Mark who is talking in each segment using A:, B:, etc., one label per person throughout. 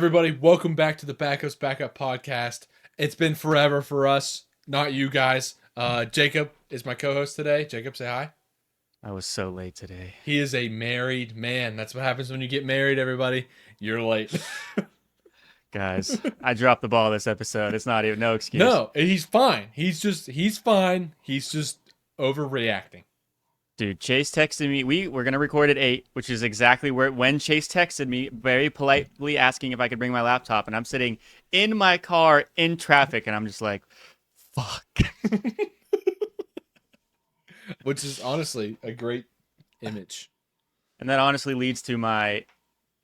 A: Everybody, welcome back to the Backups Backup podcast. It's been forever for us, not you guys. Jacob is my co-host today. Jacob, say hi.
B: I was so late today.
A: He is a married man. That's what happens when you get married, everybody. You're late.
B: Guys, I dropped the ball this episode. It's not even no excuse.
A: No, he's fine. He's fine. He's just overreacting.
B: Dude, Chase texted me. We're gonna record at 8, which is exactly when Chase texted me, very politely asking if I could bring my laptop, and I'm sitting in my car in traffic, and I'm just like, fuck.
A: Which is honestly a great image.
B: And that honestly leads to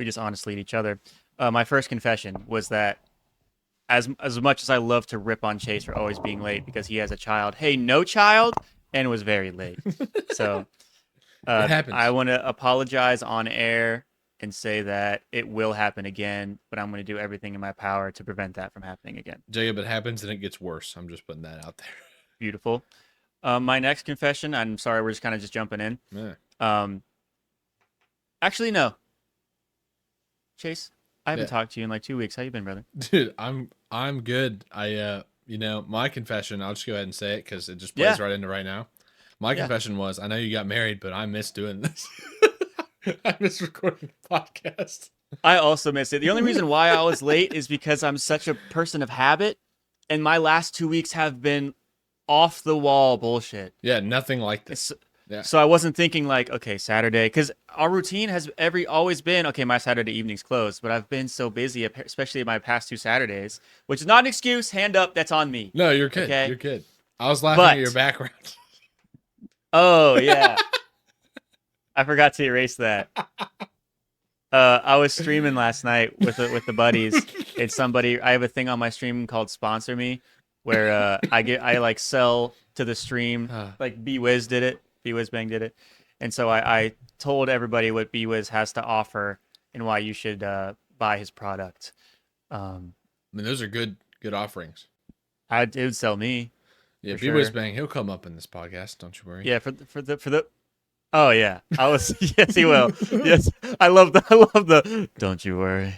B: we just honestly lead each other. My first confession was that as much as I love to rip on Chase for always being late because he has a child, hey, no child, and was very late. So
A: It happens.
B: I want to apologize on air and say that it will happen again, but I'm going to do everything in my power to prevent that from happening again.
A: Jacob, it happens and it gets worse. I'm just putting that out there.
B: Beautiful. My next confession, I'm sorry, we're just kind of just jumping in.
A: Yeah.
B: Actually, no. Chase, I haven't
A: Yeah.
B: talked to you in like 2 weeks. How you been, brother?
A: Dude, I'm good. My confession, I'll just go ahead and say it because it just plays right into right now. My confession was, I know you got married, but I miss doing this. I miss recording the podcast.
B: I also miss it. The only reason why I was late is because I'm such a person of habit, and my last 2 weeks have been off the wall bullshit.
A: Yeah, nothing like this. Yeah.
B: So I wasn't thinking like, okay, Saturday, because our routine has always been, okay, my Saturday evening's closed, but I've been so busy, especially my past 2 Saturdays, which is not an excuse. Hand up, that's on me.
A: No, you're good.
B: Okay?
A: You're good. I was laughing at your background.
B: Oh yeah, I forgot to erase that. I was streaming last night with the buddies. I have a thing on my stream called Sponsor Me, where I like sell to the stream. Like B-Wiz did it. B-Wiz Bang did it. And so I told everybody what B-Wiz has to offer and why you should buy his product.
A: I mean, those are good offerings.
B: It would sell me.
A: Yeah, B-Wiz Bang, he'll come up in this podcast. Don't you worry.
B: Yeah, for the. Oh yeah, I was. Yes, he will. Yes, I love the. Don't you worry.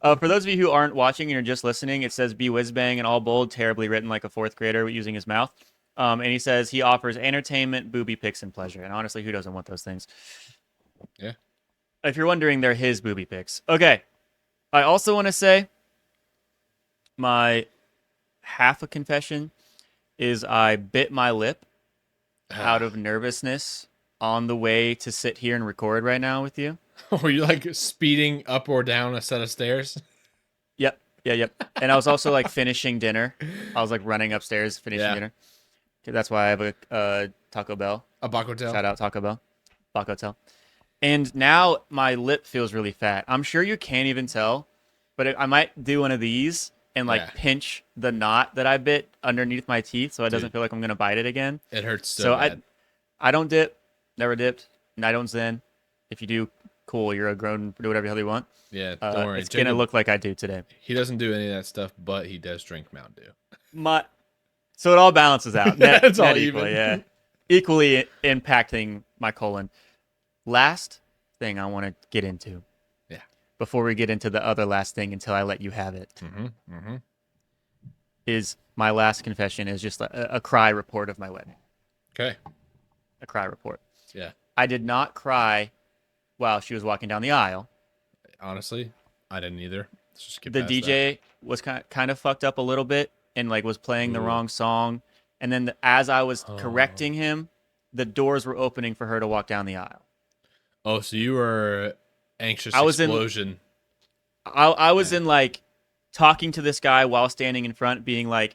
B: For those of you who aren't watching and you're just listening, it says "Be Whiz Bang" in all bold, terribly written like a fourth grader using his mouth. And he says he offers entertainment, booby pics, and pleasure. And honestly, who doesn't want those things?
A: Yeah.
B: If you're wondering, they're his booby pics. Okay. I also want to say my half a confession is I bit my lip out of nervousness on the way to sit here and record right now with you.
A: Were you like speeding up or down a set of stairs?
B: Yep. And I was also like finishing dinner. I was like running upstairs finishing dinner. That's why I have a Taco Bell.
A: A Bacotel.
B: Shout out Taco Bell. Bacotel. And now my lip feels really fat. I'm sure you can't even tell, but I might do one of these and like pinch the knot that I bit underneath my teeth so it doesn't feel like I'm going to bite it again.
A: It hurts so bad.
B: I don't dip. Never dipped. And I don't zen. If you do, cool. You're a grown, do whatever the hell you want.
A: Yeah, don't worry.
B: It's going to look like I do today.
A: He doesn't do any of that stuff, but he does drink Mountain Dew.
B: So it all balances out.
A: It's all
B: equally,
A: even.
B: Yeah. Equally impacting my colon. Last thing I want to get into.
A: Yeah.
B: Before we get into the other last thing until I let you have it. Is my last confession is just a cry report of my wedding.
A: Okay.
B: A cry report.
A: Yeah.
B: I did not cry while she was walking down the aisle.
A: Honestly, I didn't either. Let's just
B: The DJ was kind of fucked up a little bit and like was playing the wrong song. And then as I was correcting him, the doors were opening for her to walk down the aisle.
A: Oh, so you were anxious explosion.
B: I was in like talking to this guy while standing in front, being like,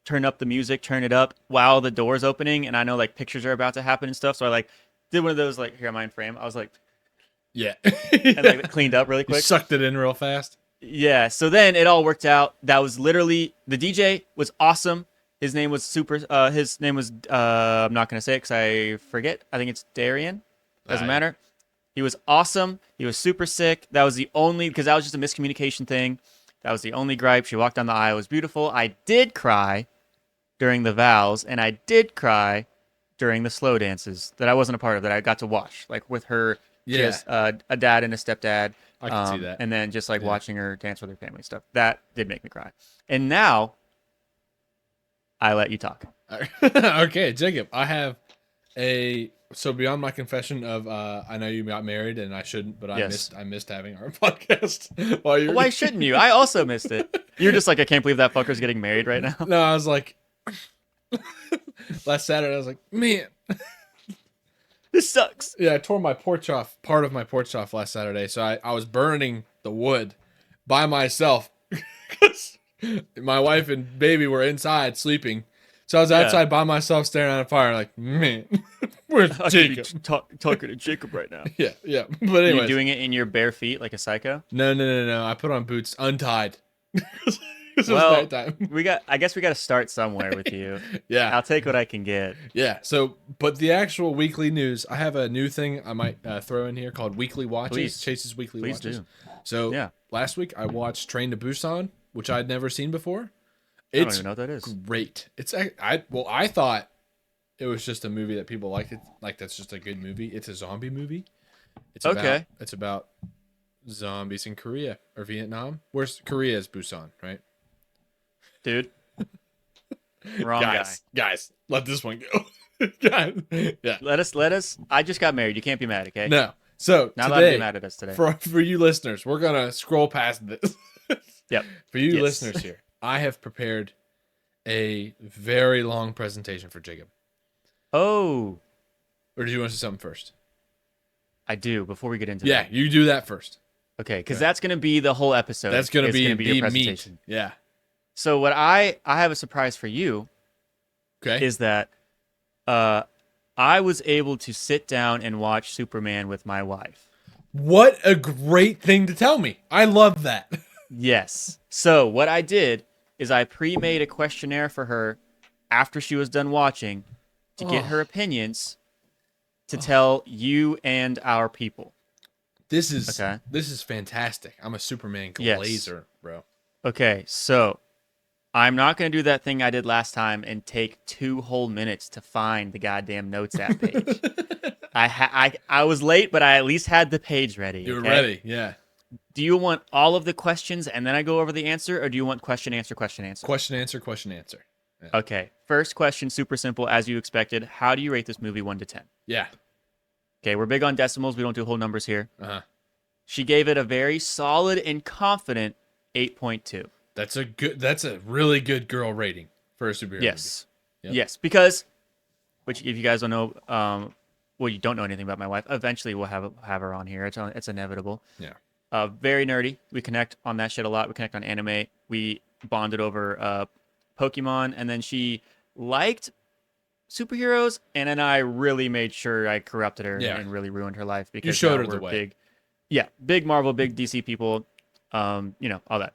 B: turn up the music, turn it up while the door's opening. And I know like pictures are about to happen and stuff. So I like did one of those like, here am I in frame? I was like,
A: yeah.
B: And like cleaned up really quick.
A: You sucked it in real fast.
B: Yeah. So then it all worked out. That was literally, the DJ was awesome. His name was I'm not going to say it because I forget. I think it's Darian. Doesn't matter. He was awesome. He was super sick. That was the only, because that was just a miscommunication thing. That was the only gripe. She walked down the aisle. It was beautiful. I did cry during the vows, and I did cry during the slow dances that I wasn't a part of, that I got to watch, like with her. She has a dad and a stepdad.
A: I can see that.
B: And then just like watching her dance with her family stuff. That did make me cry. And now I let you talk.
A: Okay, Jacob, I have so beyond my confession of I know you got married and I shouldn't, but
B: Yes.
A: I missed having our podcast while you're
B: Why shouldn't you? I also missed it. You're just like, I can't believe that fucker's getting married right now.
A: No, I was like last Saturday I was like, man,
B: This sucks.
A: yeah, I tore my porch off, part of my porch off last Saturday. So I was burning the wood by myself because my wife and baby were inside sleeping. So I was outside by myself staring at a fire like, man, where's Jacob?
B: Talking to Jacob right now.
A: Yeah. But anyway.
B: You're doing it in your bare feet like a psycho?
A: No. I put on boots untied.
B: Well, I guess we got to start somewhere with you.
A: Yeah.
B: I'll take what I can get.
A: Yeah. So, but the actual weekly news, I have a new thing I might throw in here called Weekly Watches.
B: Please.
A: Chase's Weekly
B: Please
A: Watches.
B: do.
A: So, last week I watched Train to Busan, which I'd never seen before.
B: I don't even know what that is.
A: Great. I thought it was just a movie that people liked. It like that's just a good movie. It's a zombie movie. It's about zombies in Korea or Vietnam. Where's Korea is Busan, right?
B: Dude. Wrong
A: guys, let this one go. Yeah.
B: Let us. I just got married. You can't be mad, okay?
A: No. So
B: not allowed to be mad at us today.
A: For you listeners, we're gonna scroll past this.
B: Yep.
A: For you listeners here, I have prepared a very long presentation for Jacob.
B: Oh.
A: Or do you want to say something first?
B: I do. Before we get into that.
A: Yeah, you do that first.
B: Okay, because that's gonna be the whole episode.
A: That's gonna be
B: your presentation.
A: Meat. Yeah.
B: So what I have a surprise for you.
A: Okay.
B: Is that I was able to sit down and watch Superman with my wife.
A: What a great thing to tell me. I love that.
B: Yes. So what I did is I pre-made a questionnaire for her after she was done watching to get her opinions to tell you and our people.
A: This is fantastic. I'm a Superman glazer, bro.
B: Okay, so I'm not going to do that thing I did last time and take 2 whole minutes to find the goddamn notes app page. I was late, but I at least had the page ready.
A: You were ready, yeah.
B: Do you want all of the questions and then I go over the answer, or do you want question, answer, question, answer?
A: Question, answer. Yeah.
B: Okay. First question, super simple, as you expected. How do you rate this movie 1 to 10?
A: Yeah.
B: Okay, we're big on decimals. We don't do whole numbers here.
A: Uh-huh.
B: She gave it a very solid and confident 8.2.
A: That's a really good girl rating for a superhero movie.
B: Yes. Yep. Yes, because, which if you guys don't know, well, you don't know anything about my wife, eventually we'll have her on here. It's inevitable.
A: Yeah.
B: Very nerdy. We connect on that shit a lot. We connect on anime. We bonded over Pokemon, and then she liked superheroes, and then I really made sure I corrupted her and really ruined her life because
A: you showed her the way.
B: Big Marvel, big DC people, all that.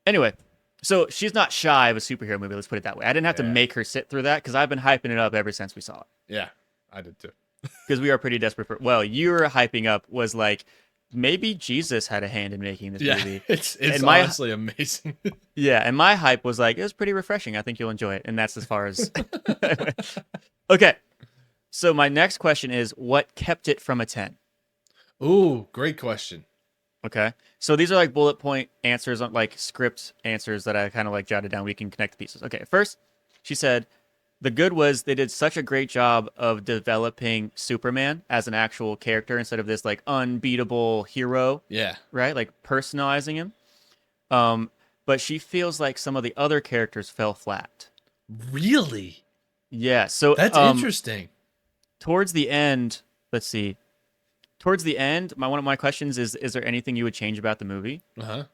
B: Anyway, so she's not shy of a superhero movie. Let's put it that way. I didn't have to make her sit through that because I've been hyping it up ever since we saw it.
A: Yeah, I did too.
B: Because we are pretty desperate for. Well, you were hyping up was like maybe Jesus had a hand in making this movie.
A: It's honestly amazing.
B: Yeah, and my hype was like, it was pretty refreshing. I think you'll enjoy it. And that's as far as... Okay, so my next question is, what kept it from a 10?
A: Ooh, great question.
B: Okay, so these are like bullet point answers, like script answers that I kind of like jotted down. We can connect the pieces. Okay, first, she said, the good was they did such a great job of developing Superman as an actual character instead of this like unbeatable hero.
A: Yeah.
B: Right? Like personalizing him. But she feels like some of the other characters fell flat.
A: Really?
B: Yeah. So
A: that's interesting.
B: Towards the end, let's see. Towards the end, one of my questions is there anything you would change about the movie?
A: Uh-huh.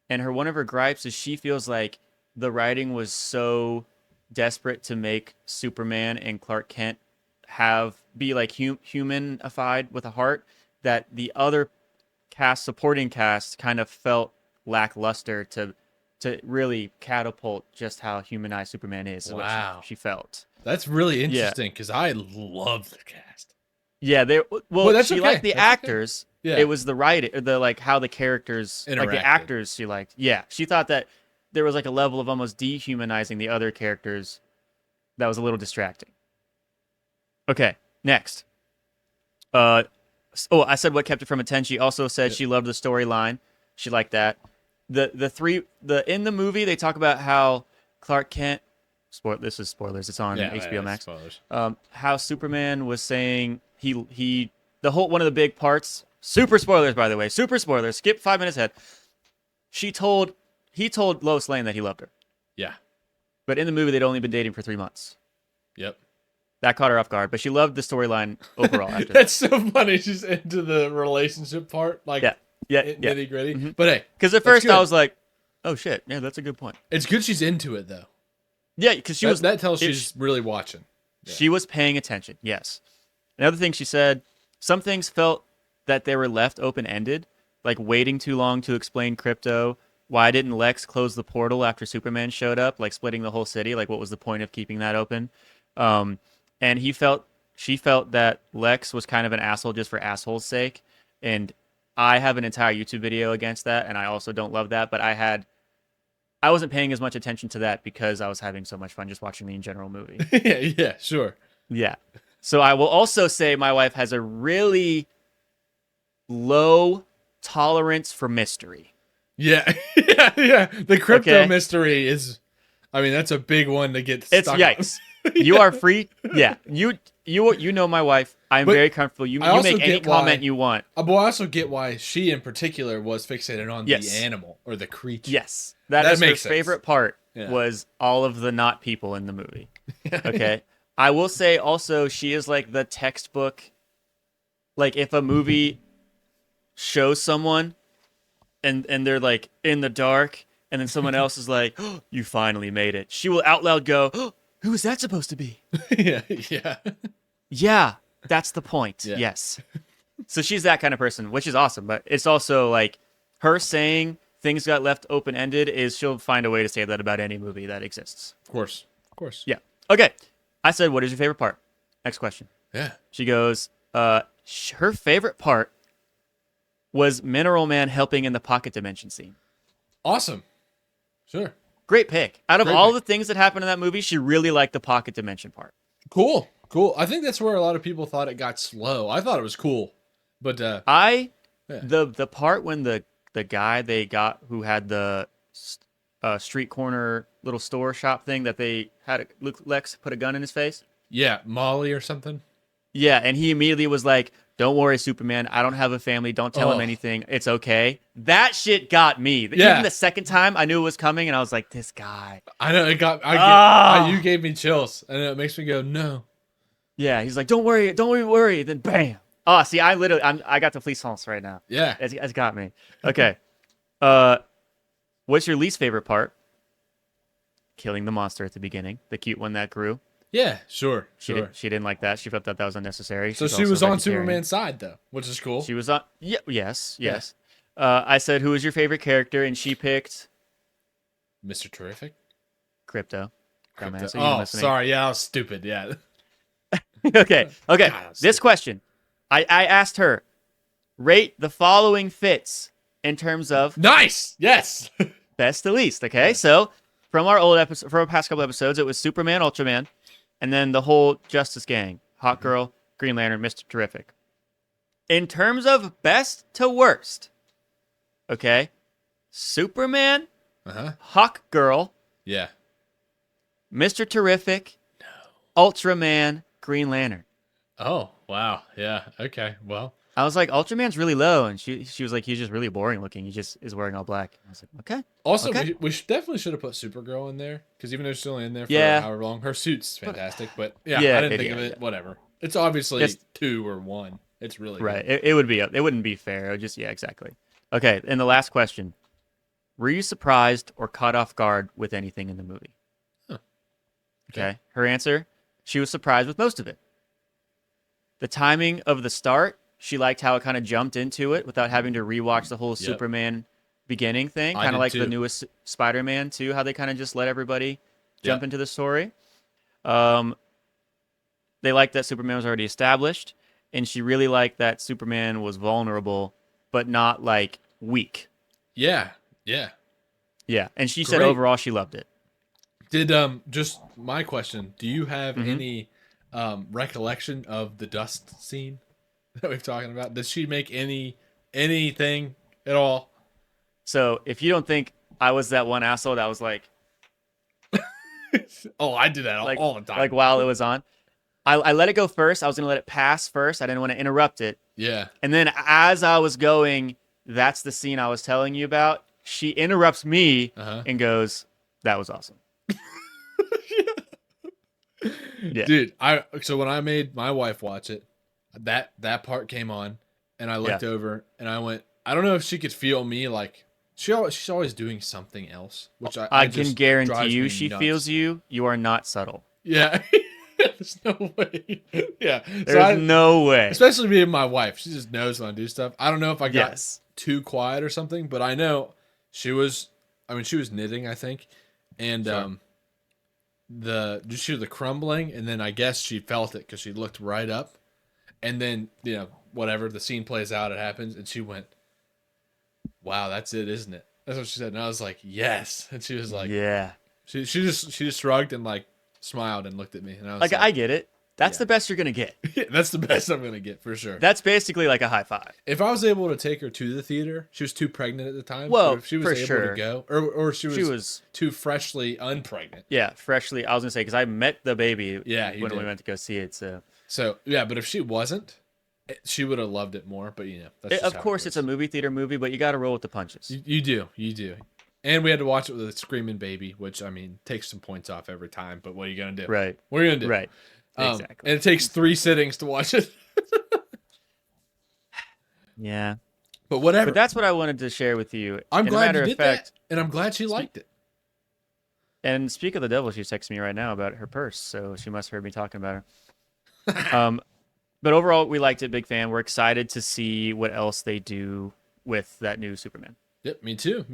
B: And one of her gripes is she feels like the writing was so desperate to make Superman and Clark Kent be like humanified with a heart that the other supporting cast kind of felt lackluster to really catapult just how humanized Superman is.
A: Wow.
B: What she felt.
A: That's really interesting because I love the cast.
B: Yeah, she liked the actors.
A: Okay. Yeah.
B: It was the writing, how the characters,
A: interacted.
B: like the actors she liked. Yeah, she thought that there was like a level of almost dehumanizing the other characters that was a little distracting. Okay, next. Oh, I said what kept it from a 10. She also said she loved the storyline. She liked that. The in the movie they talk about how Clark Kent. This is spoilers. It's on HBO Max.
A: Spoilers.
B: How Superman was saying the whole one of the big parts. Super spoilers, by the way. Super spoilers. Skip 5 minutes ahead. He told Lois Lane that he loved her.
A: Yeah.
B: But in the movie, they'd only been dating for 3 months.
A: Yep.
B: That caught her off guard, but she loved the storyline overall. After
A: That's so funny. She's into the relationship part, like nitty gritty.
B: Mm-hmm.
A: But hey,
B: because at first I was like, "Oh shit, yeah, that's a good point."
A: It's good she's into it though.
B: Yeah, because
A: that tells she's really watching. Yeah.
B: She was paying attention. Yes. Another thing she said, some things felt that they were left open ended, like waiting too long to explain crypto. Why didn't Lex close the portal after Superman showed up, like splitting the whole city? Like, what was the point of keeping that open? And she felt that Lex was kind of an asshole just for asshole's sake. And I have an entire YouTube video against that, and I also don't love that. But I wasn't paying as much attention to that because I was having so much fun just watching the in general movie.
A: Yeah, sure.
B: Yeah. So I will also say my wife has a really low tolerance for mystery.
A: Yeah, yeah. The crypto mystery is, I mean, that's a big one to get stuck.
B: It's yikes. You are free. Yeah, you know my wife. I'm very comfortable. You make any comment you want.
A: But I also get why she in particular was fixated on the animal or the creature.
B: Yes, that is her favorite part. Was all of the not people in the movie. Okay, I will say also she is like the textbook. Like if a movie shows someone, and they're like in the dark, and then someone else is like, oh, "You finally made it," she will out loud go, oh, who is that supposed to be? Yeah, that's the point. Yeah. Yes. So she's that kind of person, which is awesome. But it's also like her saying things got left open-ended is she'll find a way to say that about any movie that exists.
A: Of course.
B: Yeah. Okay. I said, what is your favorite part? Next question.
A: Yeah.
B: She goes, her favorite part was Mineral Man helping in the pocket dimension scene.
A: Awesome. Sure.
B: Great pick. Out of all the things that happened in that movie, she really liked the pocket dimension part.
A: Cool. I think that's where a lot of people thought it got slow. I thought it was cool, but the
B: part when the guy they got who had the street corner little store shop thing that they had Lex put a gun in his face.
A: Yeah, Molly or something.
B: Yeah, and he immediately was like, "Don't worry, Superman. I don't have a family. Don't tell him anything. It's okay." That shit got me. Even the second time, I knew it was coming, and I was like, "This guy."
A: I know you gave me chills, and it makes me go, "No."
B: Yeah, he's like, "Don't worry." Then bam. Oh, see, I got the fleece hunts right now.
A: Yeah,
B: it's got me. Okay. What's your least favorite part? Killing the monster at the beginning, the cute one that grew.
A: Yeah, sure.
B: She didn't like that. She felt that was unnecessary.
A: So she was on Superman's side, though, which is cool.
B: She was on... Yes. I said, who was your favorite character? And she picked...
A: Mr. Terrific?
B: Crypto.
A: Oh, sorry. Yeah, I was stupid. Yeah.
B: Okay. God, this question. I asked her, rate the following fits in terms of...
A: Nice! Yes!
B: Best to least, okay? So, from our past couple episodes, it was Superman, Ultraman, and then the whole Justice Gang, Hawk Girl, Green Lantern, Mr. Terrific. In terms of best to worst, okay, Superman, Hawk Girl,
A: yeah,
B: Mr. Terrific, Ultraman, Green Lantern.
A: Oh, wow. Yeah, okay, well.
B: I was like, Ultraman's really low, and she was like, he's just really boring looking. He just is wearing all black. I was like, okay.
A: Also, we definitely should have put Supergirl in there, because even though she's only in there for however long, her suit's fantastic. But I didn't think of it. Whatever. It's obviously 2 or 1. It's really
B: right. It wouldn't be fair. It would just exactly. Okay, and the last question: were you surprised or caught off guard with anything in the movie?
A: Huh.
B: Okay. Her answer: she was surprised with most of it. The timing of the start. She liked how it kind of jumped into it without having to rewatch the whole Superman beginning thing. Kind of like the newest Spider-Man, too, how they kind of just let everybody jump into the story. They liked that Superman was already established, and she really liked that Superman was vulnerable, but not, like, weak.
A: Yeah.
B: And she said overall she loved it.
A: Did, just my question, do you have any recollection of the dust scene? that we've talking about? Does she make anything at all?
B: So if you don't think I was that one asshole that was
A: Oh, I do that all the
B: like
A: time.
B: while it was on, I let it go first. I was gonna let it pass first. I didn't want to interrupt it.
A: Yeah.
B: And then as I was going, that's the scene I was telling you about. She interrupts me
A: Uh-huh.
B: and goes, "That was awesome." Yeah.
A: Dude, so when I made my wife watch it, that part came on, and I
B: Yeah.
A: looked over and I went, I don't know if she could feel me like she's always doing something else, which I
B: I can
A: just
B: guarantee
A: drives
B: you
A: me
B: she
A: nuts.
B: feels you. You are not subtle.
A: Yeah. There's no way. Yeah. So
B: There's no way.
A: especially me and my wife, she just knows when I do stuff. I don't know if I got
B: Yes.
A: too quiet or something, but I know she was. I mean, she was knitting, I think, and
B: Sure.
A: she was the crumbling, and then I guess she felt it because she looked right up, and then whatever the scene plays out, it happens, and she went, "Wow, that's it, isn't it?" That's what she said, and I was like, "Yes," and she was like,
B: Yeah.
A: she just shrugged and like smiled and looked at me, and I was
B: Like
A: like,
B: I get it. That's
A: yeah.
B: the best you're gonna get.
A: That's the best I'm gonna get for sure.
B: That's basically like a high five.
A: If I was able to take her to the theater, she was too pregnant at the time. But
B: Well,
A: if she was
B: for
A: able
B: sure.
A: to go, or she
B: She
A: was
B: was
A: too freshly unpregnant.
B: Yeah, freshly. I was gonna say because I met the baby
A: Yeah, you
B: when we
A: did.
B: went to go see it.
A: So yeah, but if she wasn't, she would have loved it more. But that's just
B: Of
A: how it
B: course it's a
A: goes.
B: movie theater movie, but you got to roll with the punches.
A: You do. And we had to watch it with a screaming baby, which I mean takes some points off every time. But what are you gonna do?
B: Right.
A: What are you gonna do?
B: Right. Exactly.
A: And it takes 3 sittings to watch it.
B: Yeah.
A: But whatever.
B: But that's what I wanted to share with you.
A: I'm
B: In a
A: glad
B: matter
A: you
B: of
A: did
B: fact,
A: that, and I'm glad she liked it.
B: And speak of the devil, she's texting me right now about her purse, so she must have heard me talking about her. But overall, we liked it. Big fan. We're excited to see what else they do with that new Superman.
A: Yep, me too.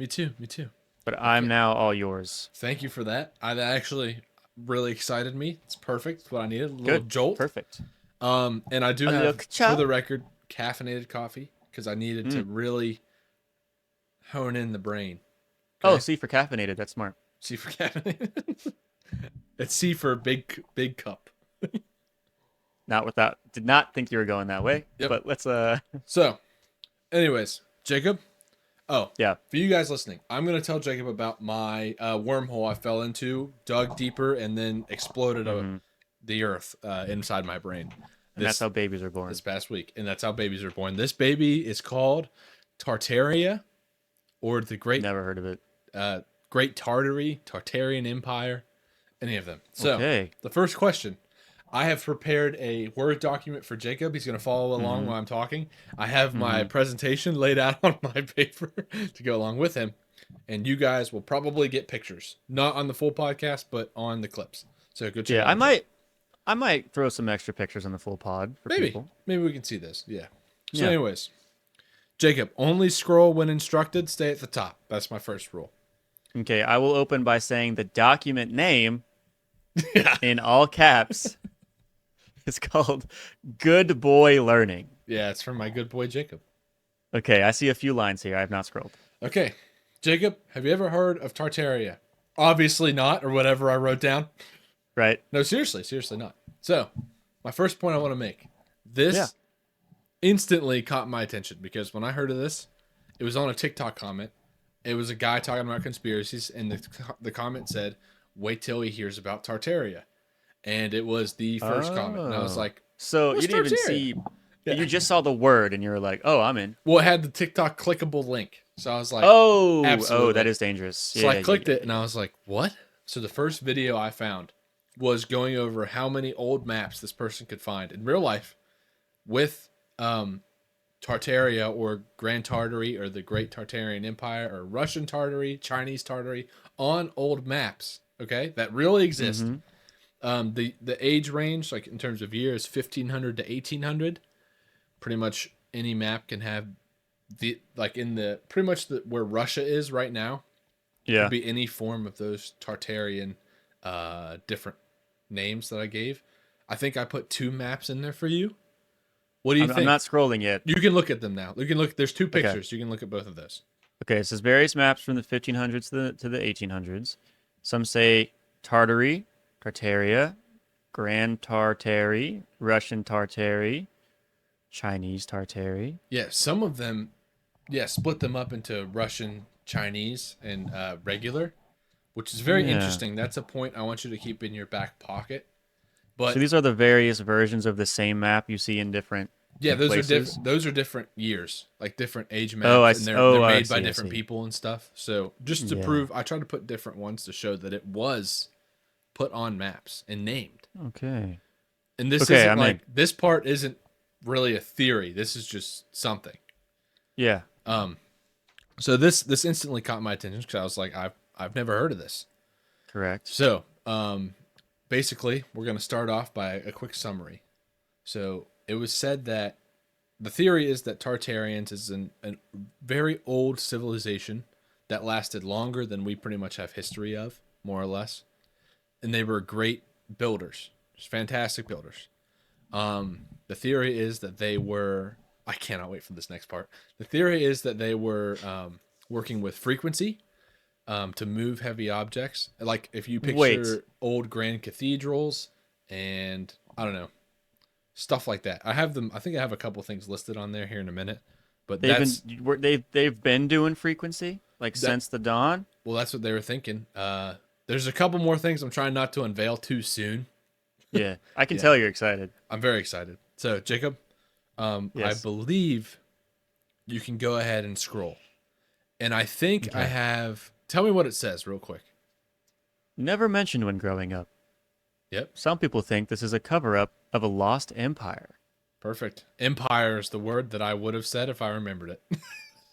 B: But I'm now all yours.
A: Thank you for that. That actually really excited me. It's perfect. It's what I needed. A little
B: Good.
A: jolt.
B: Perfect.
A: And I do
B: A
A: have,
B: little
A: for the record, caffeinated coffee because I needed to really hone in the brain.
B: Oh,
A: Okay?
B: C for caffeinated. That's smart.
A: C for caffeinated. It's C for big cup.
B: Not without. Did not think you were going that way.
A: Yep.
B: But let's
A: So, anyways, Jacob. Oh,
B: yeah.
A: For you guys listening, I'm gonna tell Jacob about my wormhole I fell into, dug deeper, and then exploded the earth inside my brain.
B: And that's how babies are born.
A: This past week, and that's how babies are born. This baby is called Tartaria, or the Great.
B: Never heard of it.
A: Great Tartarian Empire, any of them. So,
B: Okay.
A: the first question. I have prepared a Word document for Jacob. He's going to follow along while I'm talking. I have my presentation laid out on my paper to go along with him. And you guys will probably get pictures. Not on the full podcast, but on the clips. So go check it out.
B: I might throw some extra pictures on the full pod for people.
A: Maybe we can see this. Yeah. So
B: Yeah.
A: anyways, Jacob, only scroll when instructed. Stay at the top. That's my first rule.
B: Okay, I will open by saying the document name
A: Yeah.
B: in all caps is called Good Boy Learning.
A: Yeah, it's from my good boy Jacob.
B: Okay, I see a few lines here. I have not scrolled.
A: Okay. Jacob, have you ever heard of Tartaria? Obviously not, or whatever I wrote down.
B: Right?
A: No, seriously not. So, my first point I want to make. This instantly caught my attention because when I heard of this, it was on a TikTok comment. It was a guy talking about conspiracies, and the comment said, "Wait till he hears about Tartaria." And it was the first comment. And I was like,
B: so
A: what's
B: you didn't even
A: Tartaria?
B: see,
A: Yeah.
B: you just saw the word and you were like, oh, I'm in.
A: Well, it had the TikTok clickable link. So I was like,
B: Oh,
A: absolutely.
B: that is dangerous.
A: So I clicked it and I was like, what? So the first video I found was going over how many old maps this person could find in real life with Tartaria or Grand Tartary or the Great Tartarian Empire or Russian Tartary, Chinese Tartary on old maps, okay, that really exist. The age range, like in terms of year, is 1500 to 1800. Pretty much any map can have pretty much where Russia is right now.
B: Yeah.
A: Could be any form of those Tartarian different names that I gave. I think I put 2 maps in there for you. What do you think?
B: I'm not scrolling yet.
A: You can look at them now. You can look. There's 2 pictures. Okay. You can look at both of those.
B: Okay, it says various maps from the 1500s to the 1800s. Some say Tartary, Tartaria, Grand Tartary, Russian Tartary, Chinese Tartary.
A: Yeah, some of them, yeah, split them up into Russian, Chinese, and regular, which is very
B: Yeah.
A: interesting. That's a point I want you to keep in your back pocket.
B: So
A: But
B: these are the various versions of the same map you see in different
A: yeah, those are
B: places.
A: different. Those are different years, like different age
B: Oh,
A: maps, and they're
B: oh, I
A: made by
B: see. I
A: different
B: see.
A: people and stuff. So just to
B: Yeah.
A: prove, I tried to put different ones to show that it was put on maps and named.
B: Okay.
A: And this
B: Okay,
A: isn't
B: I'm in.
A: like this part isn't really a theory. This is just something.
B: Yeah.
A: Um, so this instantly caught my attention because I was like, I've never heard of this.
B: Correct.
A: So basically, we're gonna start off by a quick summary. So it was said that the theory is that Tartarians is a very old civilization that lasted longer than we pretty much have history of, more or less. And they were great builders, just fantastic builders. The theory is that they were. I cannot wait for this next part. The theory is that they were working with frequency to move heavy objects. Like if you
B: Wait.
A: picture old grand cathedrals and I don't know stuff like that. I have them. I think I have a couple things listed on there here in a minute. But
B: They've been doing frequency like
A: that.
B: since the dawn.
A: Well, that's what they were thinking. There's a couple more things I'm trying not to unveil too soon.
B: Yeah, I can
A: Yeah,
B: tell you're excited.
A: I'm very excited. So Jacob, I
B: Yes.
A: believe you can go ahead and scroll. And I think I
B: Okay.
A: have. Tell me what it says, real quick.
B: Never mentioned when growing up.
A: Yep,
B: Some people think this is a cover-up of a lost empire.
A: perfect. Empire is the word that I would have said if I remembered it.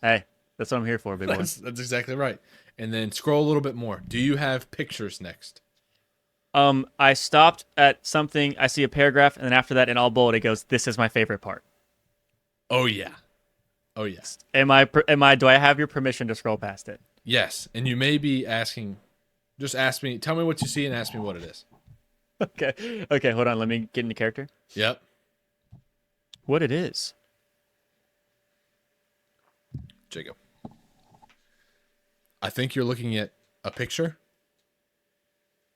B: Hey, that's what I'm here for, big boy.
A: That's exactly right. And then scroll a little bit more. Do you have pictures next?
B: I stopped at something. I see a paragraph, and then after that, in all bold, it goes, "This is my favorite part."
A: Oh yeah. Oh yes.
B: Do I have your permission to scroll past it?
A: Yes. And you may be asking. Just ask me. Tell me what you see and ask me what it is.
B: Okay. Okay, hold on. Let me get into character.
A: Yep.
B: What it is.
A: Jacob. I think you're looking at a picture.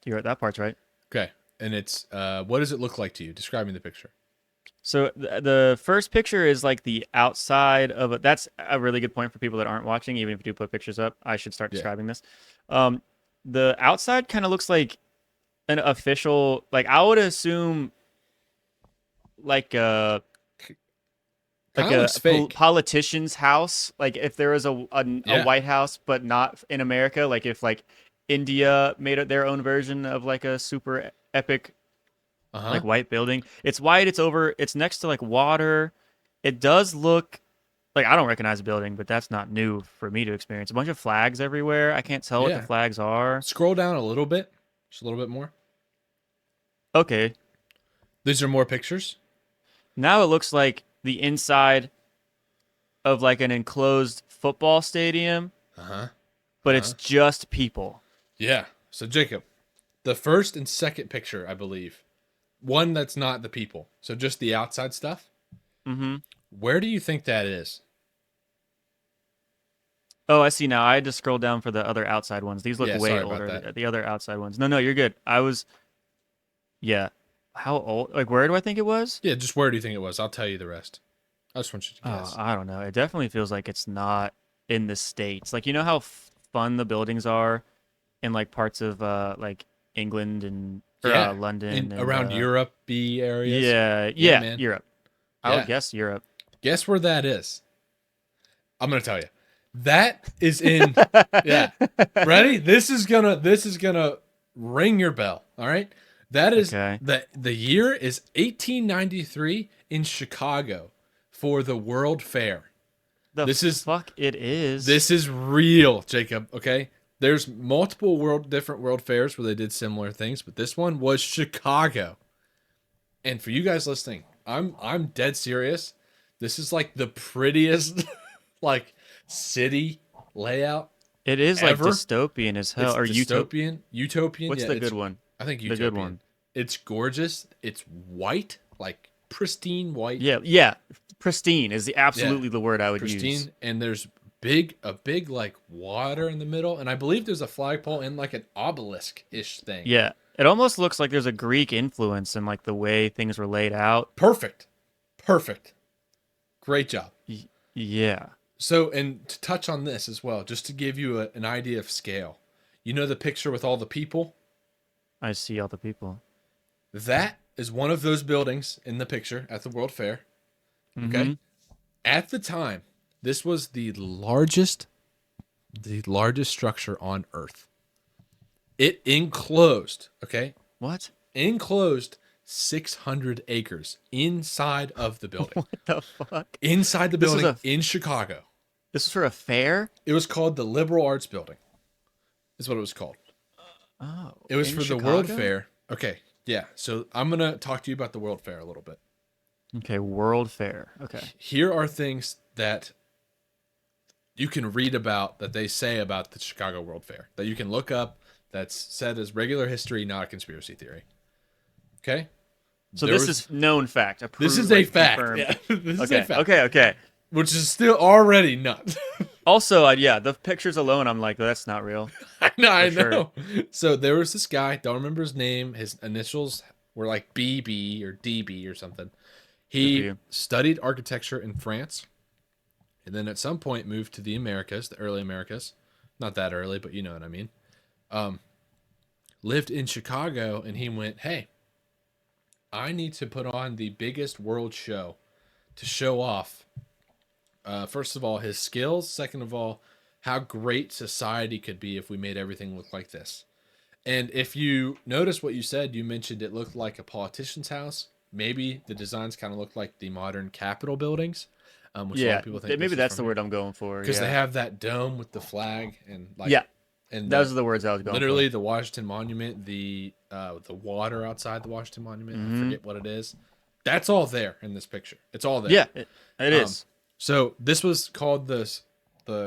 B: That part's right.
A: Okay. And it's what does it look like to you? Describe me the picture.
B: So the first picture is like the outside of it. That's a really good point for people that aren't watching. Even if you do put pictures up, I should start
A: Yeah.
B: describing this. The outside kind of looks like an official, like I would assume, like a
A: Kind of looks fake.
B: politician's house. Like if there was a
A: Yeah.
B: White House, but not in America. Like if like India made their own version of like a super epic
A: Uh-huh.
B: like white building. It's white. It's next to like water. It does look like I don't recognize the building, but that's not new for me to experience. A bunch of flags everywhere. I can't tell what the
A: Yeah.
B: flags are.
A: Scroll down a little bit. Just a little bit more.
B: Okay.
A: These are more pictures.
B: Now it looks like the inside of like an enclosed football stadium,
A: Uh-huh.
B: but it's just people.
A: Yeah. So Jacob, the first and second picture, I believe. One that's not the people. So just the outside stuff.
B: Mm-hmm.
A: Where do you think that is?
B: Oh, I see now. I had to scroll down for the other outside ones. These look
A: Yeah,
B: way
A: sorry about
B: older.
A: that.
B: The other outside ones. No, you're good. Yeah. How old? Like, where do I think it was?
A: Yeah, just where do you think it was? I'll tell you the rest. I just want you to
B: Oh,
A: guess.
B: I don't know. It definitely feels like it's not in the States. Like, you know how fun the buildings are in like parts of like England and
A: Yeah.
B: London and
A: around Europe B areas.
B: Yeah,
A: man.
B: Europe. I
A: Yeah.
B: would guess Europe.
A: Guess where that is? I'm gonna tell you. That is in yeah. Ready? This is gonna ring your bell. All right. That is
B: Okay.
A: the year is 1893 in Chicago for the World Fair. This is
B: fuck it is.
A: This is real, Jacob. Okay. There's multiple different world fairs where they did similar things, but this one was Chicago. And for you guys listening, I'm dead serious. This is like the prettiest like city layout
B: It is
A: ever.
B: like dystopian as hell. Or
A: It's
B: utopian.
A: Utopian.
B: What's
A: Yeah,
B: the good one?
A: I think
B: The
A: utopian.
B: good one.
A: It's gorgeous. It's white, like pristine white.
B: Yeah. Pristine is absolutely the word I would
A: Pristine.
B: use.
A: And there's a big like water in the middle, and I believe there's a flagpole and like an obelisk-ish thing.
B: Yeah. It almost looks like there's a Greek influence in like the way things were laid out.
A: Perfect. Great job.
B: Yeah.
A: So, and to touch on this as well, just to give you an idea of scale, you know the picture with all the people?
B: I see all the people.
A: That is one of those buildings in the picture at the World Fair.
B: Mm-hmm.
A: Okay. At the time, this was the largest structure on Earth. It enclosed, okay,
B: What?
A: enclosed 600 acres inside of the building.
B: What the fuck?
A: Inside the
B: This was
A: building
B: a
A: in Chicago.
B: this was for a fair?
A: It was called the Liberal Arts Building. Is what it was called.
B: Oh,
A: It was
B: in
A: for the World
B: Chicago?
A: Fair. Okay, yeah. So I'm gonna talk to you about the World Fair a little bit.
B: Okay, World Fair. Okay.
A: Here are things that you can read about that they say about the Chicago World Fair that you can look up. That's said as regular history, not a conspiracy theory. Okay,
B: So
A: there
B: this
A: was.
B: is known fact,
A: This
B: approved,
A: is a
B: like
A: fact.
B: confirmed.
A: Yeah, this is a
B: Okay,
A: fact.
B: okay, okay.
A: Which is still already nuts.
B: Also, yeah, the pictures alone, I'm like, that's not real
A: I know,
B: for
A: I
B: sure.
A: know. So there was this guy, don't remember his name. His initials were like BB or DB or something.
B: Good for
A: He
B: you.
A: studied architecture in France and then at some point moved to the Americas, the early Americas. Not that early, but you know what I mean. Um, Lived in Chicago and he went, hey, I need to put on the biggest world show to show off, first of all, his skills. Second of all, how great society could be if we made everything look like this. And if you notice what you said, you mentioned it looked like a politician's house. Maybe the designs kind of look like the modern Capitol buildings, which a lot
B: Yeah,
A: of people think this
B: maybe
A: is
B: that's
A: from
B: the
A: here
B: word I'm going for.
A: because they
B: Yeah,
A: have that dome with the flag and like
B: yeah,
A: and
B: those
A: the
B: are the words I was going for.
A: literally the Washington Monument, the water outside the Washington Monument. I
B: Hmm.
A: forget what it is. That's all there in this picture. It's all there.
B: Yeah, it
A: Um,
B: is.
A: so this was called the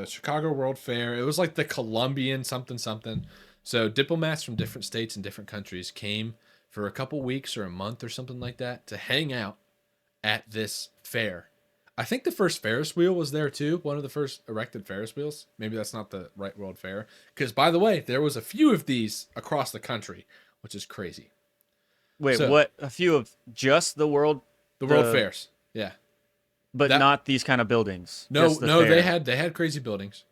A: Chicago World Fair. It was like the Columbian something something. So diplomats from different states and different countries came for a couple weeks or a month or something like that to hang out at this fair. I think the first Ferris wheel was there too. One of the first erected Ferris wheels. Maybe that's not the right World Fair. Because by the way, there was a few of these across the country, which is crazy.
B: Wait,
A: So
B: what? A few of just the world,
A: the World
B: the
A: Fairs, yeah.
B: but
A: That
B: not these kind of buildings.
A: no
B: Just the
A: no
B: fair.
A: they had crazy buildings.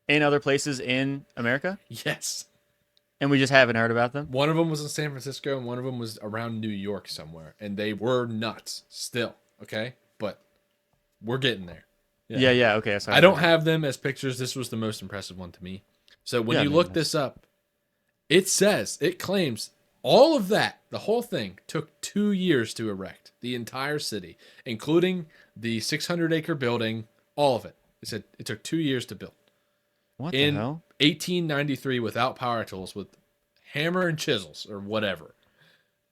B: In other places in America,
A: Yes.
B: and we just haven't heard about them.
A: One of them was in San Francisco and one of them was around New York somewhere. And they were nuts still. Okay. But we're getting there. Yeah.
B: Yeah, yeah. Okay, sorry.
A: I don't have them as pictures. This was the most impressive one to me. So when
B: Yeah, I
A: you
B: mean,
A: look this up, it claims all of that, the whole thing, took 2 years to erect. The entire city, including the 600-acre building, all of it. It said it took 2 years to build.
B: what the
A: In
B: hell?
A: 1893 without power tools with hammer and chisels or whatever,